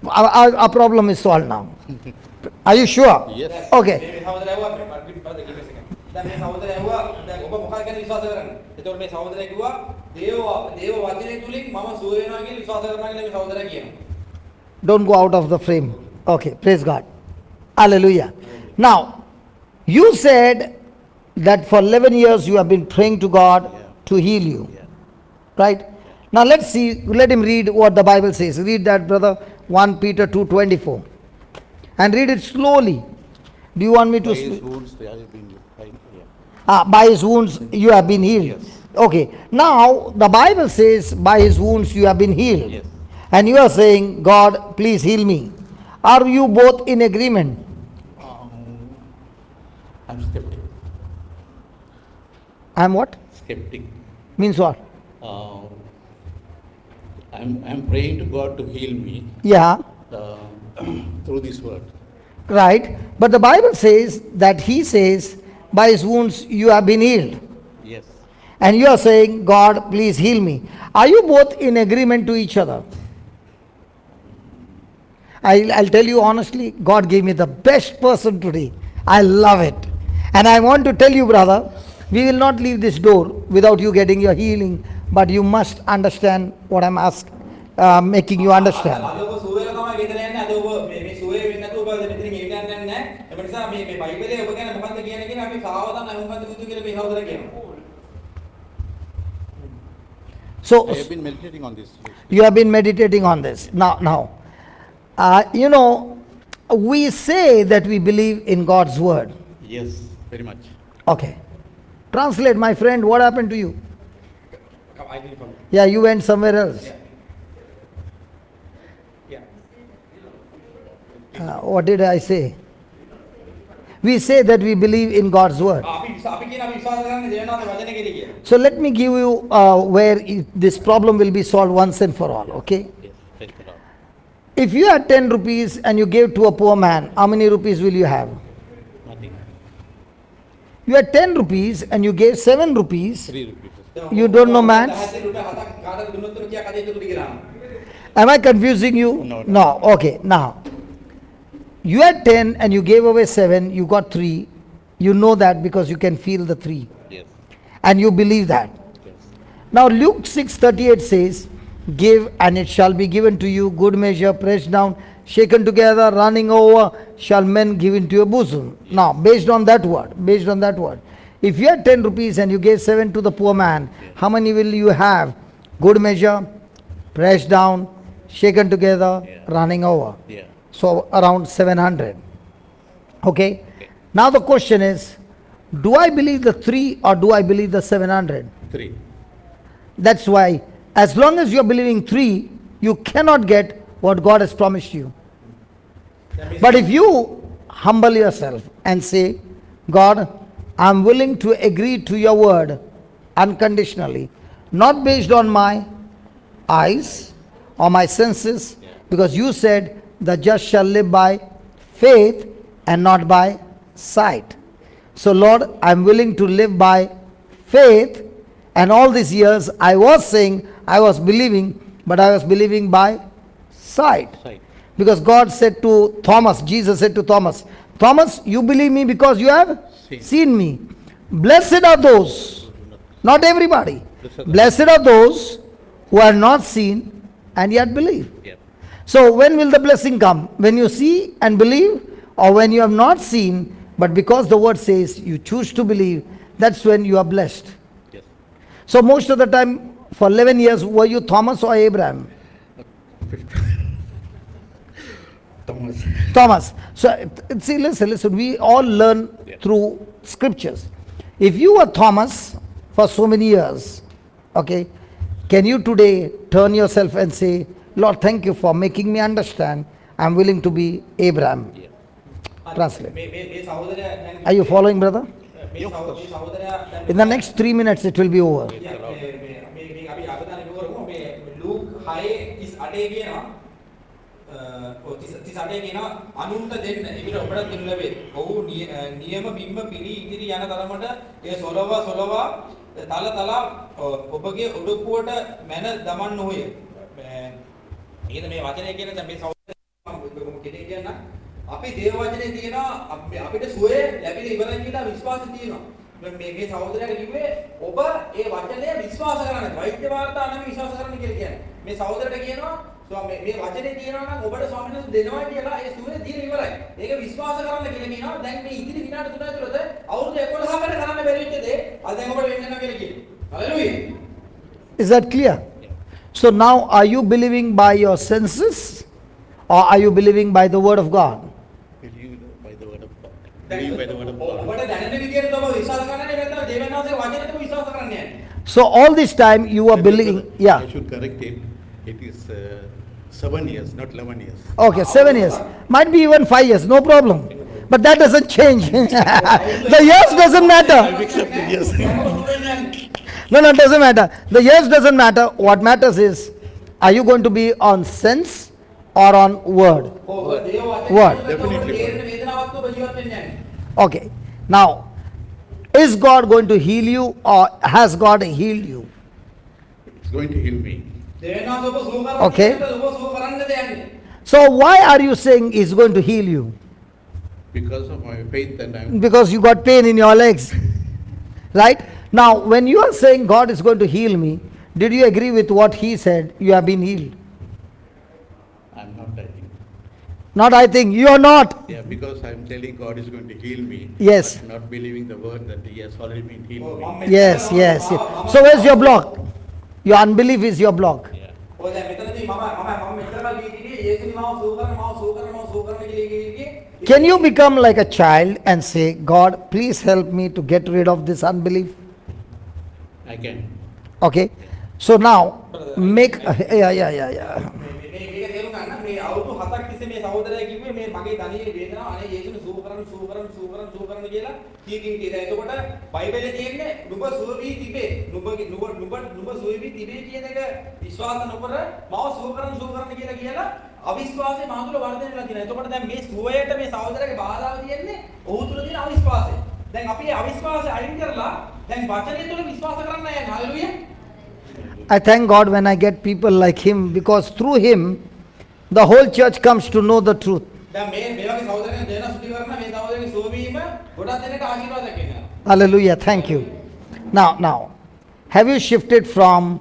Our problem is solved now. Are you sure? Yes. Okay. මේ සහෝදරයා ඇහුවා දැන් මේ සහෝදරයා ඇහුවා දැන් ඔබ මොකක්ද ගැන විශ්වාස කරන්නේ? එතකොට මේ සහෝදරයා කිව්වා දේව වචනේ තුලින් මම සුව වෙනවා කියලා විශ්වාස කරනවා කියලා මේ සහෝදරයා කියනවා. Don't go out of the frame. Okay, praise God. Hallelujah. Now, you said that for 11 years you have been praying to God to heal you. Yeah. Right? Now let's see, let him read what the Bible says. Read that, brother, 1 Peter 2:24. And read it slowly. Do you want me to By his speak? wounds, they have been healed. Yeah. By his wounds you have been healed. Yes. Okay. Now the Bible says by his wounds you have been healed. Yes. And you are saying, God, please heal me. Are you both in agreement? I'm skeptic. I'm what? Skeptic. Means what? I'm praying to God to heal me Yeah. through this word. Right. But the Bible says that he says, by his wounds you have been healed. Yes. And you are saying, God, please heal me. Are you both in agreement to each other? I'll tell you honestly, God gave me the best person today. I love it. And I want to tell you, brother, we will not leave this door without you getting your healing. But you must understand what I'm making you understand. අද ඔබ සුව වෙලා තමයි වේදන යන්නේ. අද ඔබ මේ සුවේ වෙන්නේ නැතුව ඔබ මෙතනින් එළියට යන්නේ නැහැ. ඒ නිසා මේ බයිබලයේ ඔබ ගැන මොකක්ද කියන්නේ කියලා අපි සාවධාන අනුමත බුදු කියලා මේ සහෝදරයා කියනවා. So I have been meditating on this. you have been meditating on this. Now, we say that we believe in God's word. Yes, very much. Okay. Translate, my friend, what happened to you? Come, I will follow. Yeah, you went somewhere else. Yeah. What did I say? We say that we believe in God's word. අපි කියන අපි විශ්වාස කරන්නේ දේවනාථ වචනේ කියලා කියන. So let me give you where this problem will be solved once and for all, okay? Yes, thank the Lord. If you had 10 rupees and you gave to a poor man, how many rupees will you have? Nothing. You had 10 rupees and you gave 7 rupees. 3 rupees. You don't know maths? 10 රුපියල් 7ක් කාටද දුන්නොත් කියා කඩේ තුරු කියලා. Am I confusing you? No. Okay, now. You had 10 and you gave away 7, you got 3. You know that because you can feel the 3. Yes. And you believe that. Yes. Now Luke 6:38 says, give and it shall be given to you, good measure, pressed down, shaken together, running over, shall men give into your bosom. Now, based on that word, If you had 10 rupees and you gave 7 to the poor man, how many will you have? Good measure, pressed down, shaken together, Yeah. running over. Yeah. So around 700. Okay? Now the question is, do I believe the 3 or do I believe the 700? 3. That's why, as long as you're believing 3, you cannot get what God has promised you. But if you humble yourself and say, God, I'm willing to agree to your word unconditionally, not based on my eyes or my senses, because you said the just shall live by faith and not by sight. So Lord, I'm willing to live by faith, and all these years I was saying I was believing, but I was believing by sight. Sight. Because God said to Thomas, Jesus said to Thomas, Thomas, you believe me because you have seen me. Blessed are those, not everybody. Blessed are those who are not seen and yet believe. Yeah. So when will the blessing come? When you see and believe, or when you have not seen, but because the word says you choose to believe, that's when you are blessed. Yes. So most of the time, for 11 years, were you Thomas or Abraham? Thomas. Thomas. So see, listen, we all learn Yeah. through scriptures. If you were Thomas for so many years, okay, can you today turn yourself and say, Lord, thank you for making me understand. I'm willing to be Abraham. Yeah. Translate. මේ සහෝදරයා දැන් Are you following, brother? මේ සහෝදරයා දැන් In the next 3 minutes, it will be over. මේ අපි අවධානය යොමු කරමු මේ ලූක් 6:38 කියනවා ඔය 38 කියනවා අනුන්ට දෙන්න ඒකට ඔබට දෙන්න ලැබේ. ඔහු නියම බිම්ම පිරී ඉදිරි යන තරමට ඒ සොලවා තල තල ඔබගේ උඩුකුවට මැන දමන්න ඕය. මේකද මේ වචනේ කියන දැන් මේ සහෝදරයා කෙනෙක් කියන්න අපි දේව වචනේ තියෙනවා අපිට සුවය ලැබිලා ඉවරයි කියලා විශ්වාසය තියෙනවා. මේ සහෝදරයාට කිව්වේ ඔබ ඒ වචනය විශ්වාස කරන්න. වෛද්‍ය වාර්තා නම් විශ්වාස කරන්න කියලා කියන්නේ. මේ සහෝදරට කියනවා මේ වචනේ තියෙනවා නම් ඔබට ස්වාමීන් වහන්සේ දෙනවා කියලා ඒ සුවය දීලා ඉවරයි. ඒක විශ්වාස කරන්න කියලා කියනවා. දැන් මේ ඉදිරි විනාඩි 3 ඇතුළත අවුරුදු 11කට කරන්න බැරි වෙච්ච දේ අද දැන් ඔබට වෙන්න කියලා කියනවා. Hallelujah. Is that clear? So now, are you believing by your senses or are you believing by the word of God? Believe by the word of God. Believe by the word of God. ඔබට දැනෙන විදියට ඔබ විශ්වාස කරන්නේ නැත්නම් දෙවියන් වහන්සේගේ වචනයට විශ්වාස කරන්නේ නැහැ. So all this time you are believing, yeah. I should correct him. It is 7 years, not 11 years. Okay, 7 years. Might be even 5 years, no problem. But that doesn't change. The years doesn't matter. Accepted, yes. No, it doesn't matter. The years doesn't matter. What matters is, are you going to be on sense or on word? Word. Definitely. Okay. Now, is God going to heal you or has God healed you? It's going to heal me. Okay. So why are you saying He's going to heal you? Because of my faith and I'm Because you got pain in your legs. Right? Now, when you are saying God is going to heal me, did you agree with what He said? You have been healed. not I think. Not I think. You are not. Yeah, because I'm telling God is going to heal me. Yes. But not believing the word that He has already been healed me. Yes, yes, yes. So where's your block? Your unbelief is your block. Yeah. ඔය දැන් මෙතනදී මම මෙතනම කීකී යේසුනි මාව සූ කරන කියලා Can you become like a child and say, God, please help me to get rid of this unbelief? I can. Okay. So now, make, yeah. මේක තේරුම් ගන්න මේ අවුරුදු 7ක් තිස්සේ මේ සහෝදරයා කිව්වේ මේ මගේ ධනියේ වේදනාව අනේ යේසුනි සූ කරන්න කියලා කීකින් කියලා. එතකොට බයිබලයේ තියෙන්නේ නුඹ සුවවි තිබේ. නුඹ සුවවි තිබේ කියන එක විශ්වාස නොකර මාව සූ කරන්න කියලා අවිශ්වාසය මා තුළ වර්ධනය වෙලා තියෙනවා. එතකොට දැන් මේ සුවයට මේ සහෝදරයාගේ බාධාව තියෙන්නේ ඔහු තුළ තියෙන අවිශ්වාසය. දැන් අපි අවිශ්වාසය අයින් කරලා දැන් වචනය තුළ විශ්වාස කරන්න යන්නේ. Hallelujah. I thank God when I get people like him, because through him, the whole church comes to know the truth. දැන් මේ වගේ සහෝදරයන් දෙන සුටි කරන මේ සහෝදරගේ සුවවීම ගොඩක් දෙනෙක් ආශිර්වාදයක් වෙනවා. Hallelujah. Thank you. Now, have you shifted from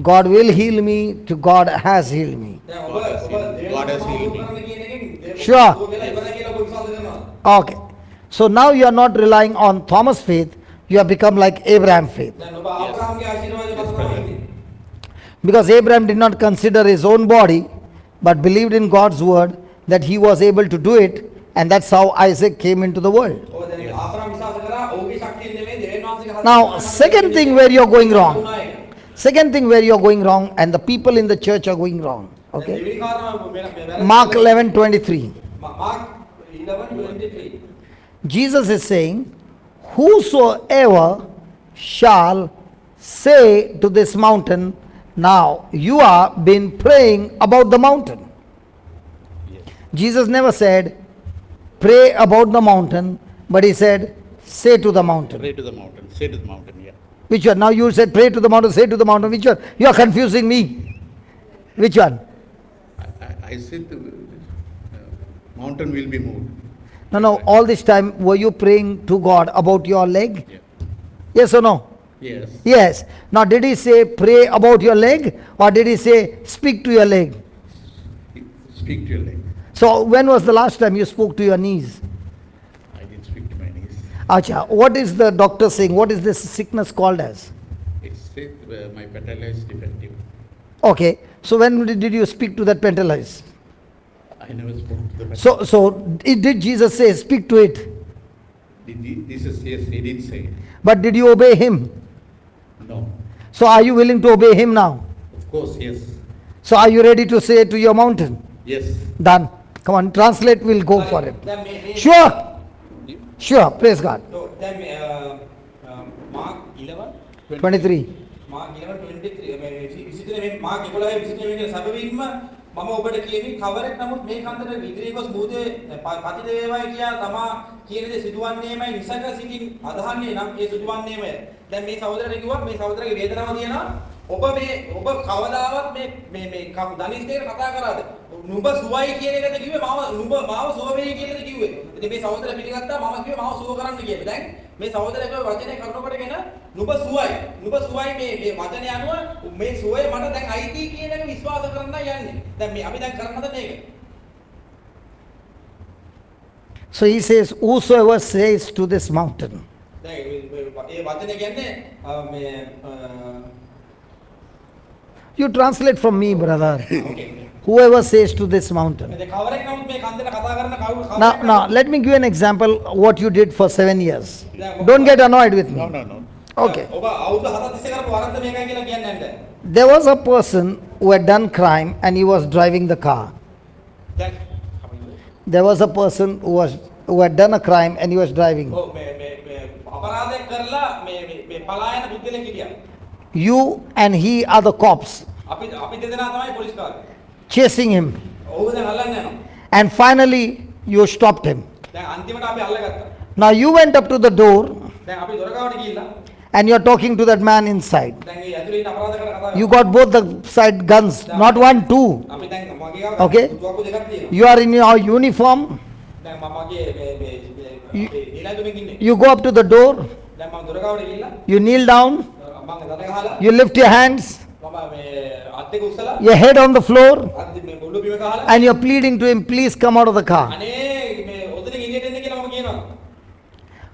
God will heal me to God has healed me? දැන් God has healed me. කරන කියන එකෙන් Sure. සුව වෙලා ඉවරයි කියලා ඔබ විශ්වාස කරනවා. Okay. So now you are not relying on Thomas' faith, You have become like Abraham's faith. දැන් ඔබ ආබ්‍රහාම්ගේ ආශිර්වාදය පත තමයි ඉන්නේ. Because Abraham did not consider his own body, but believed in God's word that he was able to do it, and that's how Isaac came into the world. ඔබ දැන් ආබ්‍රහාම් විශ්වාස කරා ඔහුගේ ශක්තියෙන් නෙමෙයි දෙවියන් වහන්සේගේ හදවත. Now, second thing where you're going wrong. Second thing where you're going wrong, and the people in the church are going wrong. Okay? දෙවෙනි කාරණාව Mark 11:23. Mark 11:23. Jesus is saying, whosoever shall say to this mountain, now you are been praying about the mountain. Jesus never said, pray about the mountain, but he said, say to the mountain. Pray to the mountain, say to the mountain, yeah. Which one? Now you said, pray to the mountain, say to the mountain. Which one? You are confusing me. Which one? I said the mountain will be moved. No, all this time, were you praying to God about your leg? Yeah. Yes or no? Yes. Yes. Now, did he say pray about your leg, or did he say speak to your leg? Speak to your leg. So, when was the last time you spoke to your knees? I didn't speak to my knees. Acha, what is the doctor saying? What is this sickness called as? It said my patella is defective. Okay. So, when did you speak to that pentalized? I never spoke to the patella. So, did Jesus say speak to it? This is yes, he did say it. But did you obey him? No. So, are you willing to obey him now? Of course, yes. So, are you ready to say to your mountain? Yes. Done. Come on, translate, we'll go for it. දැන් මේ Sure. Sure. Praise God. දැන් මේ Mark 11 23. Mark 11:23 මේ විසිතේ මේ Mark 11 විසිතේ මේ සබවින්ම මම ඔබට කියමි කවරෙක් නමුත් මේ කන්දට ඉදිරිය ගොස් භූතේ පතිත වේවායි කියා තමා කියන දේ සිදුවන්නේමයි නිසක සිටින් අදහන්නේ නම් ඒ සිදුවන්නේමයි. දැන් මේ සහෝදරයා කිව්වා මේ සහෝදරගේ වේදනාව තියෙනවා. ඔබ කවදාවත් මේ ධනිෂ්ඨයට කතා කරාද? නුඹ සුවයි කියන එකද කිව්වේ නුඹ මාව සුව වෙයි කියලාද කිව්වේ? ඉතින් මේ සහෝදරයා පිළිගත්තා මම කිව්වේ මාව සුව කරන්න කියලා. දැන් මේ සහෝදරයා කිව්ව වචනේ කරුණකොටගෙන නුඹ සුවයි මේ වචනේ අනුව මේ සුවය මට දැන් අයිති කියන එක විශ්වාස කරන්න යන්නේ. දැන් මේ අපි දැන් කරන්නද මේක? So he says, whosoever says to this mountain. දැන් මේ වචනේ කියන්නේ මේ You translate from me, brother. okay. Whoever says to this mountain. දැන් කවරෙක් නමුත් මේ කන්දට කතා කරන කවුරු Now, let me give you an example what you did for 7 years. Don't get annoyed with No, me. no. Okay. ඔබ අවුරුදු 7 තිස්සේ කරපු වරද්ද මේකයි කියලා කියන්නේ නැහැ. There was a person who had done crime and he was driving the car. දැන් There was a person who had done a crime and he was driving. ඔව් මේ අපරාධයක් කරලා මේ පලායන බුද්ධලෙක් හිටියා. You and he are the cops අපි දෙදෙනා තමයි පොලිස් කාර්ය. chasing him. ඔහු දැන් අල්ලන්න යනවා. And finally, you stopped him. දැන් අන්තිමට අපි අල්ලගත්තා. Now you went up to the door දැන් අපි දොරකවට ගිහිල්ලා and you're talking to that man inside. දැන් මේ ඇතුලේ ඉන්න අපරාධ කරන කතා You got both the side guns, not one, two. අපි දැන් මගේ ගාව Okay. තුවක්කු දෙකක් තියෙනවා. You are in your uniform. දැන් මගේ නිලයිතුමින් ඉන්නේ. You go up to the door. දැන් මම දොරකවට ගිහිල්ලා You kneel down. මම දත ගහලා You lift your hands. මම මේ අත් දෙක උස්සලා Your head on the floor. අත් මේ බොළු බිම ගහලා And you're pleading to him, please come out of the car. අනේ මේ ඔතනින් එළියට එන්න කියලා මම කියනවා.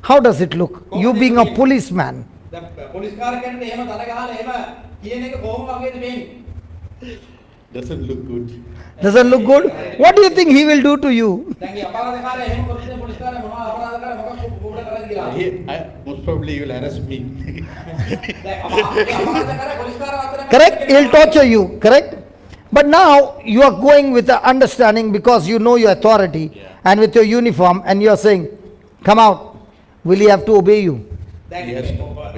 How does it look? You being a policeman. දැන් පොලිස් කාර්යයන්ට එහෙම දත ගහලා එහෙම කියන එක කොහොම වගේද වෙන්නේ? Doesn't look good. Doesn't look good? What do you think he will do to you? දැන් මේ අපරාධකාරය එහෙම කරොත් පොලිස් කාර්යය මොනවා අපරාධකාරය මොකක් කරන්නේ කියලා. Most probably you will arrest me. දැන් අපරාධකාරය පොලිස් කාර්යය අතර Correct? He'll torture you. Correct? But now you are going with the understanding because you know your authority and with your uniform and you are saying, come out. Will he have to obey you? දැන් Yes.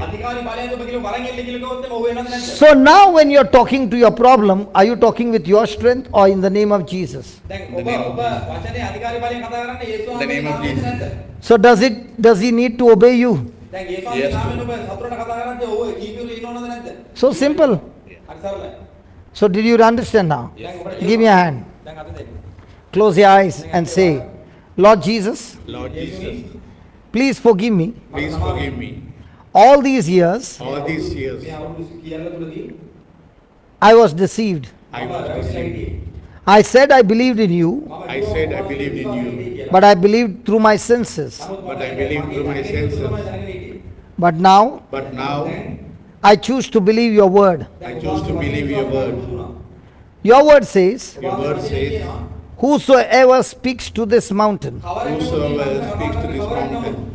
අධිකාරී බලයෙන් ඔබ කියලා වරන් එල්ල කියලා කිව්වොත් එම ඔහු වෙනවද නැද්ද? So now when you're talking to your problem, are you talking with your strength or in the name of Jesus? දැන් The name of ඔබ වචනේ අධිකාරී බලයෙන් කතා කරන්නේ යේසුස් The name of වහන්සේගේ Jesus. නැද්ද? So does he need to obey you? දැන් යේසුස් Yes. වහන්සේ නාමයෙන් ඔබ සතුටට කතා කරන්නේ ඔහු කීපිරු ඉන්නවද නැද්ද? So simple. හරි සරලයි. So did you understand now? දැන් ඔබට Give me a hand. දැන් අත දෙන්න. Close your eyes and say, Lord Jesus, Lord Jesus, please forgive me. please forgive me. All these years All these years මේ අවුරුදු කියලා තුලදී I was deceived. I was deceived. I said I believed in you, I said I believed in you, but I believed through my senses. but I believed through my senses. But now But now I choose to believe your word. I choose to believe your word. Your word says, Your word says, whosoever speaks to this mountain. whosoever speaks to this mountain.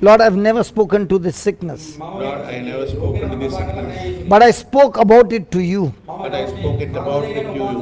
Lord, I've never spoken to this sickness, Lord, I never spoken to this sickness, but I spoke about it to you, but I spoke it about it to you.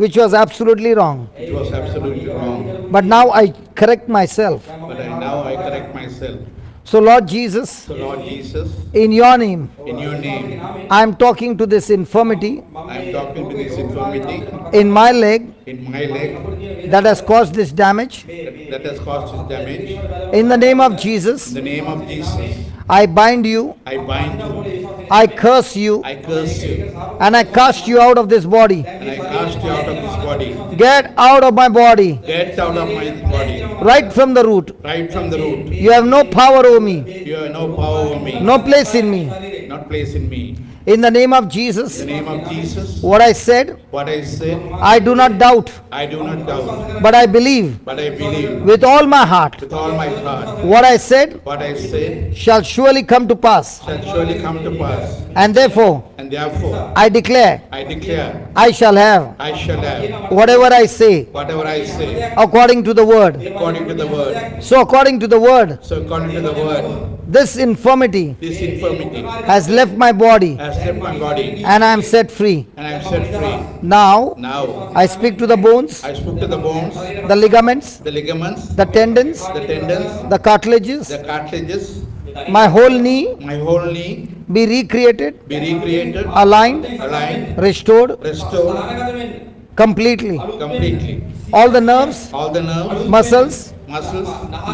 which was absolutely wrong. It was absolutely wrong. But now I correct myself. But now I correct myself. So, Lord Jesus, So Lord Jesus, in your name, in your name, I am talking to this infirmity I am talking to this infirmity in my leg in my leg that has caused this damage. that has caused this damage. In the name of Jesus, In the name of Jesus, I bind you, I bind you, I curse you, I curse you, and I cast you out of this body. and I cast you out of this body. Get out of my body, Get out of my body, right from the root. right from the root. You have no power over me, You have no power over me, no place in me. not place in me. In the name of Jesus, In the name of Jesus, what I said, what I said, I do not doubt, I do not doubt, but I believe but I believe with all my heart. with all my heart. What I said What I said shall surely come to pass. shall surely come to pass. And therefore, And therefore, I declare, I declare, I shall have I shall have whatever I say whatever I say according to the word. according to the word. So according to the word, So according to the word, this infirmity this infirmity has left my body has left my body, and I am set free. and I am set free. Now, Now I speak to the bones, I spoke to the bones, the ligaments, the ligaments, the tendons, the tendons, the cartilages, the cartilages, my whole knee my whole knee be recreated, be recreated, aligned, aligned, restored restored completely. completely. All the nerves, All the nerves, muscles muscles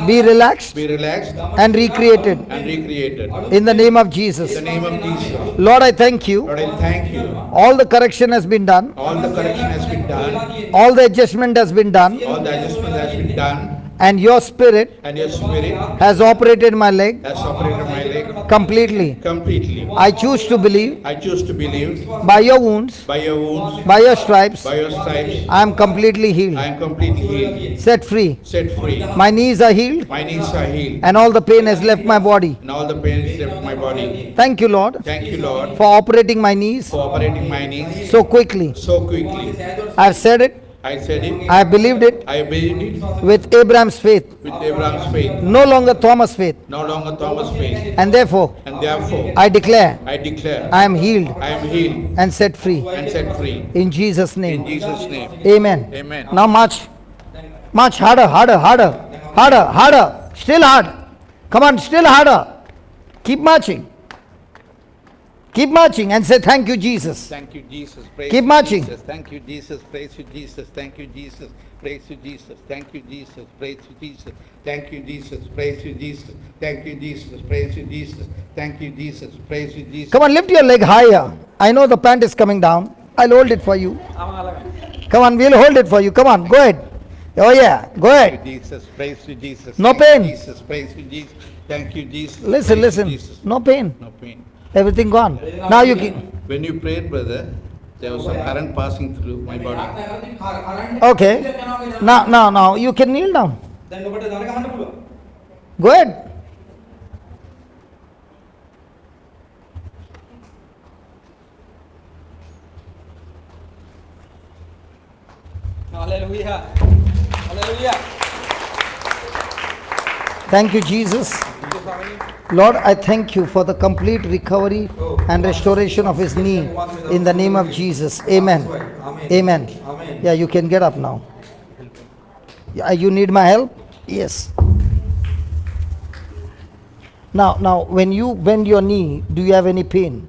be relaxed be relaxed and recreated and recreated. in the name of In Jesus. the name of Jesus. Lord, I thank you. Lord, I thank you. All the correction has been done. All the correction has been done. All the adjustment has been done. All the adjustment has been done. And your spirit And your spirit has operated my leg has operated my leg completely. completely. I choose to believe I choose to believe by your wounds, by your wounds, by your stripes, by your stripes, I am completely I healed, am completely healed, set free. set free. My knees are healed My knees are healed, and all the pain has left my body. and all the pain is left my body. Thank you, Lord, Thank you, Lord, for operating my knees for operating my knees so quickly. so quickly. I have said it, I said it, I have believed it I believed it with Abraham's faith, with Abraham's faith, no longer Thomas' faith. no longer Thomas' faith. And therefore, And therefore, I declare I declare I am healed I am healed and set free and set free. in Jesus' In name. Jesus' name. Amen. Amen. Now march. March harder, harder, harder, harder, harder. Still hard. Come on, still harder. Keep marching. Keep marching and say thank you, Jesus. Thank you, Jesus. Praise Keep you, marching. Jesus. Thank you, Jesus. Praise you, Jesus. Thank you, Jesus. Praise you, Jesus. Thank you, Jesus. Praise you, Jesus. Thank you, Jesus. Praise you, Jesus. Thank you, Jesus. Praise you, Jesus. Thank you, Jesus. Praise you, Jesus. Come on, lift your leg higher. I know the pant is coming down. I'll hold it for you. Come on, we'll hold it for you. Come on, go ahead. Oh yeah, go Thank ahead. you, Jesus. Praise you, Jesus. No Thank you, pain. Jesus. Praise you, Jesus. Thank you, Jesus. Listen, Praise you, listen. Jesus. No pain. No pain. Everything gone. Now you can. When you prayed, brother, there was some current passing through my body. Okay. Now you can kneel down. Go ahead. Hallelujah. Hallelujah. Thank you, Jesus. Lord, I thank you for the complete recovery and restoration of his knee in the name of Jesus. Amen. Amen. Yeah, you can get up now. Yeah, you need my help? Yes. Now, when you bend your knee, do you have any pain?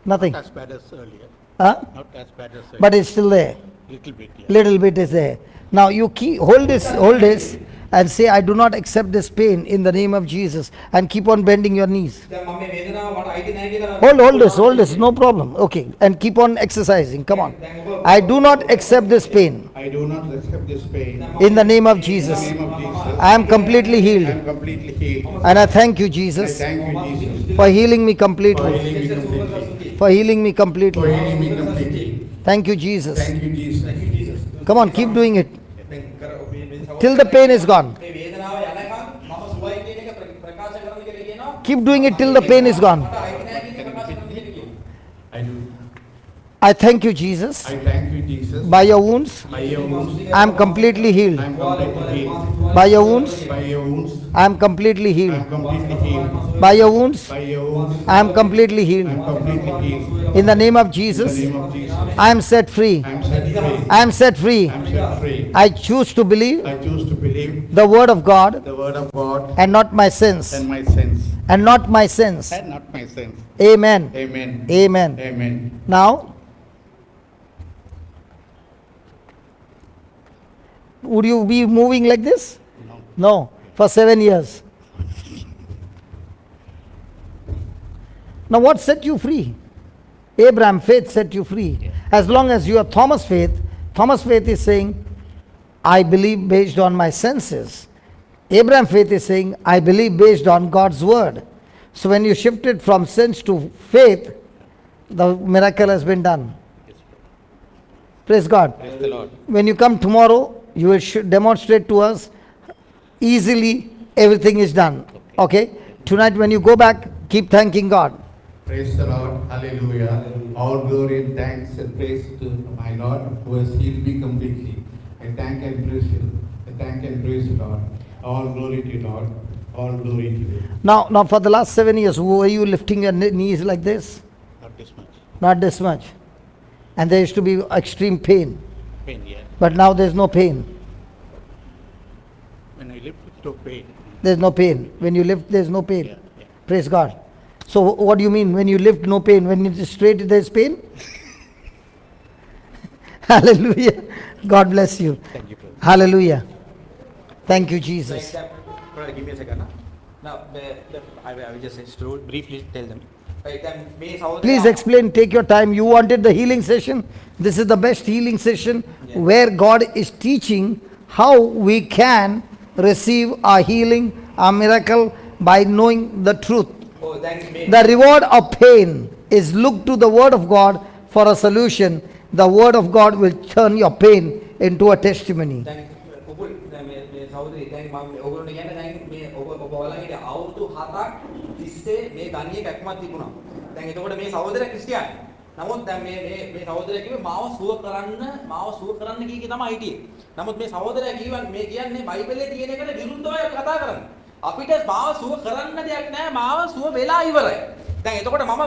Nothing. Not as bad as earlier. Huh? Not as bad as earlier. But it's still there. Little bit, yeah. Little bit is there. Now you hold this and say, I do not accept this pain in the name of Jesus, and keep on bending your knees. Hold this, no problem. Okay, and keep on exercising. Come on. I do not accept this pain I do not accept this pain. in the name of Jesus. In the name of Jesus. I am completely I healed, am completely healed. and I thank you, I Jesus, thank you, Jesus, for healing me for completely. healing me completely. For healing me For completely. healing me completely. Thank you, Jesus. Thank you, Jesus. Come on, keep doing it till the pain is gone. Keep doing it till the pain is gone. මට අයිති නැහැ කියන එක ප්‍රකාශ කරන්න කියලා. I do. I thank you, Jesus. I thank you, Jesus. By your wounds, By your wounds, I am completely healed. I am completely healed. By your wounds, By your wounds, I am completely I healed. am completely healed. By your wounds, By your wounds, I am completely I am healed. completely healed. In the name of In the Jesus, name of Jesus, I am set free. I am set free. I am set free. I am set free. I choose to believe I choose to believe the word of God the word of God and not my sins. and my sins. And not my sins. And not my sins. Amen. Amen. Amen. Amen. Now, would you be moving like this? No. No, for 7 years. Now, what set you free? Abraham faith set you free. As long as you are Thomas faith is saying, I believe based on my senses. Abraham faith is saying, I believe based on God's word. So when you shifted from sense to faith, the miracle has been done. Praise God. Praise the Lord. When you come tomorrow, you will demonstrate to us easily everything is done. Okay? Tonight when you go back, keep thanking God. Praise the Lord. Hallelujah. All glory and thanks and praise to my Lord who has healed me completely. I thank and praise you. I thank and praise the Lord. All glory to you, Lord. All glory to you. Now for the last 7 years, were you lifting your knees like this? Not this much. Not this much. And there used to be extreme pain. Pain, yeah. But now there's no pain. When I lift with no pain. There's no pain. When you lift, there's no pain. Yeah, yeah. Praise God. So what do you mean when you lift, no pain? When it is straight, there's pain? Hallelujah. God bless you. Thank you, brother. Hallelujah. Thank you, Like Jesus. that. Brother, give me a second. Now, I will just briefly tell them. Right, then, මේ සහෝදරයා- Please explain, take your time. You wanted the healing session. This is the best healing session Yeah. where God is teaching how we can receive our healing, our miracle by knowing the truth. ඔව්, දැන් මේ- The reward of pain is look to the word of God for a solution. The word of God will turn your pain into a testimony. දැන් පුපුල් දැන් මේ සහෝදරී දැන් මම ඔයගොල්ලෝ කියන්නේ දැන් මේ ඔබ ඔයාලගේ අවුරුදු 7ක් තිස්සේ මේ ගණියේ කැක්මක් තිබුණා. දැන් එතකොට මේ සහෝදරයා ක්‍රිස්තියානි. නමුත් දැන් මේ සහෝදරයා කිව්වේ මාව සුව කරන්න කීකේ තමයි හිටියේ. නමුත් මේ සහෝදරයා මේ කියන්නේ බයිබලයේ තියෙන එකට විරුද්ධව කතා කරන්නේ. අපිට මාව සුව කරන්න දෙයක් නැහැ. මාව සුව වෙලා ඉවරයි. දැන් එතකොට මම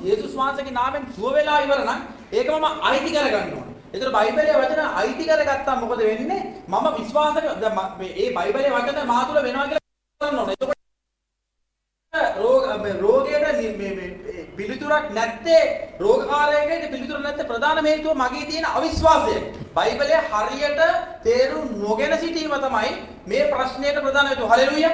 යේසුස් වහන්සේගේ නාමයෙන් සුව වෙලා ඉවර නම් ඒක මම අයිති කරගන්න ඕන. ඒතර බයිබලයේ වචන අයිති කරගත්තා මොකද වෙන්නේ? මම විශ්වාස දැන් මේ බයිබලයේ වචන මා තුල වෙනවා කියලා කරන්න ඕන. එතකොට රෝගයට පිළිතුරක් නැත්තේ රෝගකාරයෙකුට පිළිතුරක් නැත්තේ ප්‍රධානම හේතුව මගේ තියෙන අවිශ්වාසය. බයිබලයේ හරියට තේරුම් නොගෙන සිටීම තමයි මේ ප්‍රශ්නයට ප්‍රධාන හේතුව. හලෙලූයා.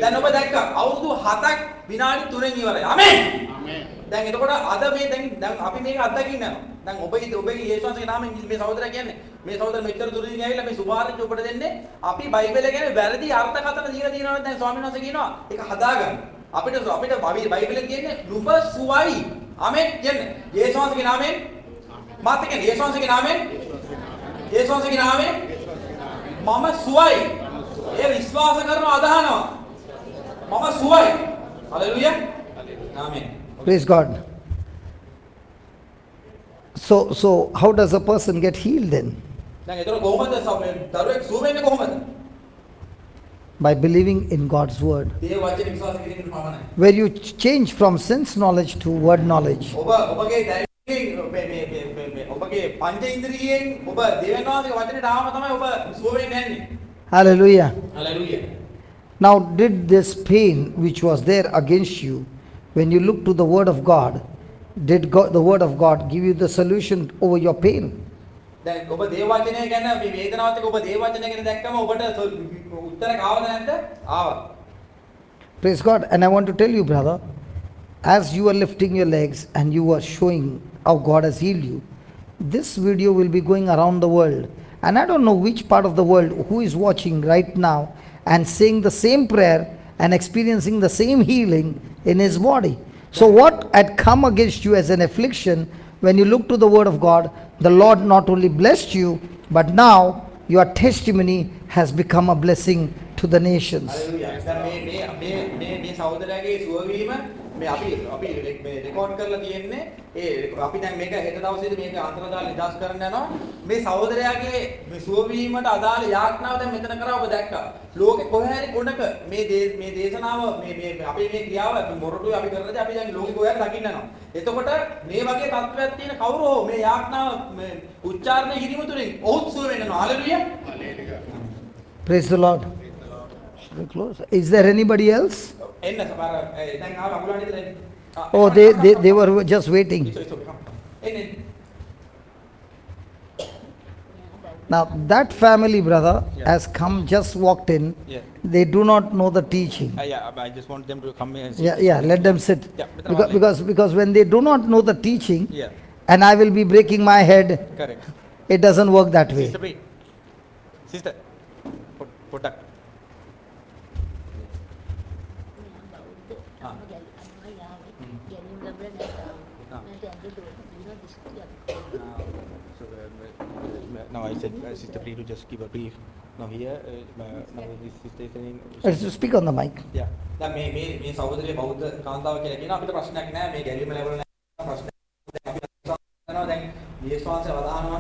දැන් ඔබ දැක්කා අවුරුදු 7ක් විනාඩි 3න් ඉවරයි. ආමෙන්. Amen. දැන් එතකොට අද මේ දැන් අපි මේක අත්දකින්න යනවා. දැන් ඔබගේ යේසුස් වහන්සේගේ නාමයෙන් මේ සහෝදරයා කියන්නේ මේ සහෝදර මෙච්චර දුරින් ඇවිල්ලා මේ සුභාරංචි ඔබට දෙන්නේ අපි බයිබලය ගැන වැරදි අර්ථකථන දීලා තියෙනවා දැන් ස්වාමීන් වහන්සේ කියනවා ඒක හදාගන්න. අපිට බයිබලෙන් කියන්නේ නුඹ සුවයි. ආමෙන් කියන්නේ යේසුස් වහන්සේගේ නාමයෙන් මාත් කියන්නේ යේසුස් වහන්සේගේ නාමයෙන් යේසුස් වහන්සේගේ නාමයෙන් මම සුවයි. ඒ විශ්වාස කරනවා අදහනවා. මම සුවයි. Hallelujah. Amen. Praise God. So how does a person get healed then? දැන් ඒතර කොහොමද දරුවෙක් සුව වෙන්නේ කොහොමද? By believing in God's word. දේව වචනේ විශ්වාස කිරීමෙන් පමණයි. Where you change from sense knowledge to word knowledge. ඔබගේ දැරීමෙන් ඔබගේ පංච ඉන්ද්‍රියෙන් ඔබ දේවනාගේ වචනේට ආවම තමයි ඔබ සුව වෙන්නේ යන්නේ. Hallelujah. Hallelujah. Now, did this pain which was there against you, when you look to the word of God, did the word of God give you the solution over your pain? දැන් ඔබ දේව වචනය ගැන මේ වේදනාවත් එක්ක ඔබ දේව වචනය ගැන දැක්කම ඔබට උත්තරයක් ආවද නැද්ද? ආවා. Praise God. And I want to tell you, brother, as you are lifting your legs and you are showing how God has healed you, this video will be going around the world. And I don't know which part of the world who is watching right now and saying the same prayer and experiencing the same healing in his body. So what had come against you as an affliction, when you look to the word of God, the Lord not only blessed you, but now your testimony has become a blessing to the nations. Hallelujah. දැන් මේ සහෝදරයාගේ සුවවීම මේ අපි මේ record කරලා තියෙන්නේ ඒ අපි දැන් මේක හෙට දවසේදී මේක අන්තර්ජාල නිදාස් කරන්න යනවා මේ සහෝදරයාගේ මේ සුවවීමට අදාළ යාඥාව දැන් මෙතන කරා ඔබ දැක්කා ලෝකේ කොහේ හරි කොනක මේ දේශනාව මේ අපේ මේ ක්‍රියාව මොරටුවේ අපි කරනදී අපි දැන් ලෝකේ කොහේ හරි දකින්න යනවා එතකොට මේ වගේ තත්ත්වයක් තියෙන කවුරු හෝ මේ යාඥාව මේ උච්චාරණය කිරීම තුළින් ඔහුත් සුව වෙනවා hallelujah Praise the Lord. Should we close? Is there anybody else? එන්න සමහර දැන් ආව අඟුලන් ඉදලා එන්න. Oh, they were just waiting. එන්න. Now that family, brother, Yeah. has come, just walked in. Yeah. They do not know the teaching. Yeah, I just want them to come here and Yeah, let them sit. Yeah, Mr. Because when they do not know the teaching, Yeah, and I will be breaking my head, correct. it doesn't work that way. Sister Bree. Sister. Put that. Now I said Sister Bree to just give a brief. Now here, now this sister is saying. Let's speak on the mic. Yeah. දැන් මේ සහෝදරිය බෞද්ධ කාන්තාව කියලා කියනවා අපිට ප්‍රශ්නයක් නැහැ මේ ගැලීම ලැබුණ නැහැ ප්‍රශ්නයක් අපි දැන් යේසුස් වහන්සේ වදාහනවා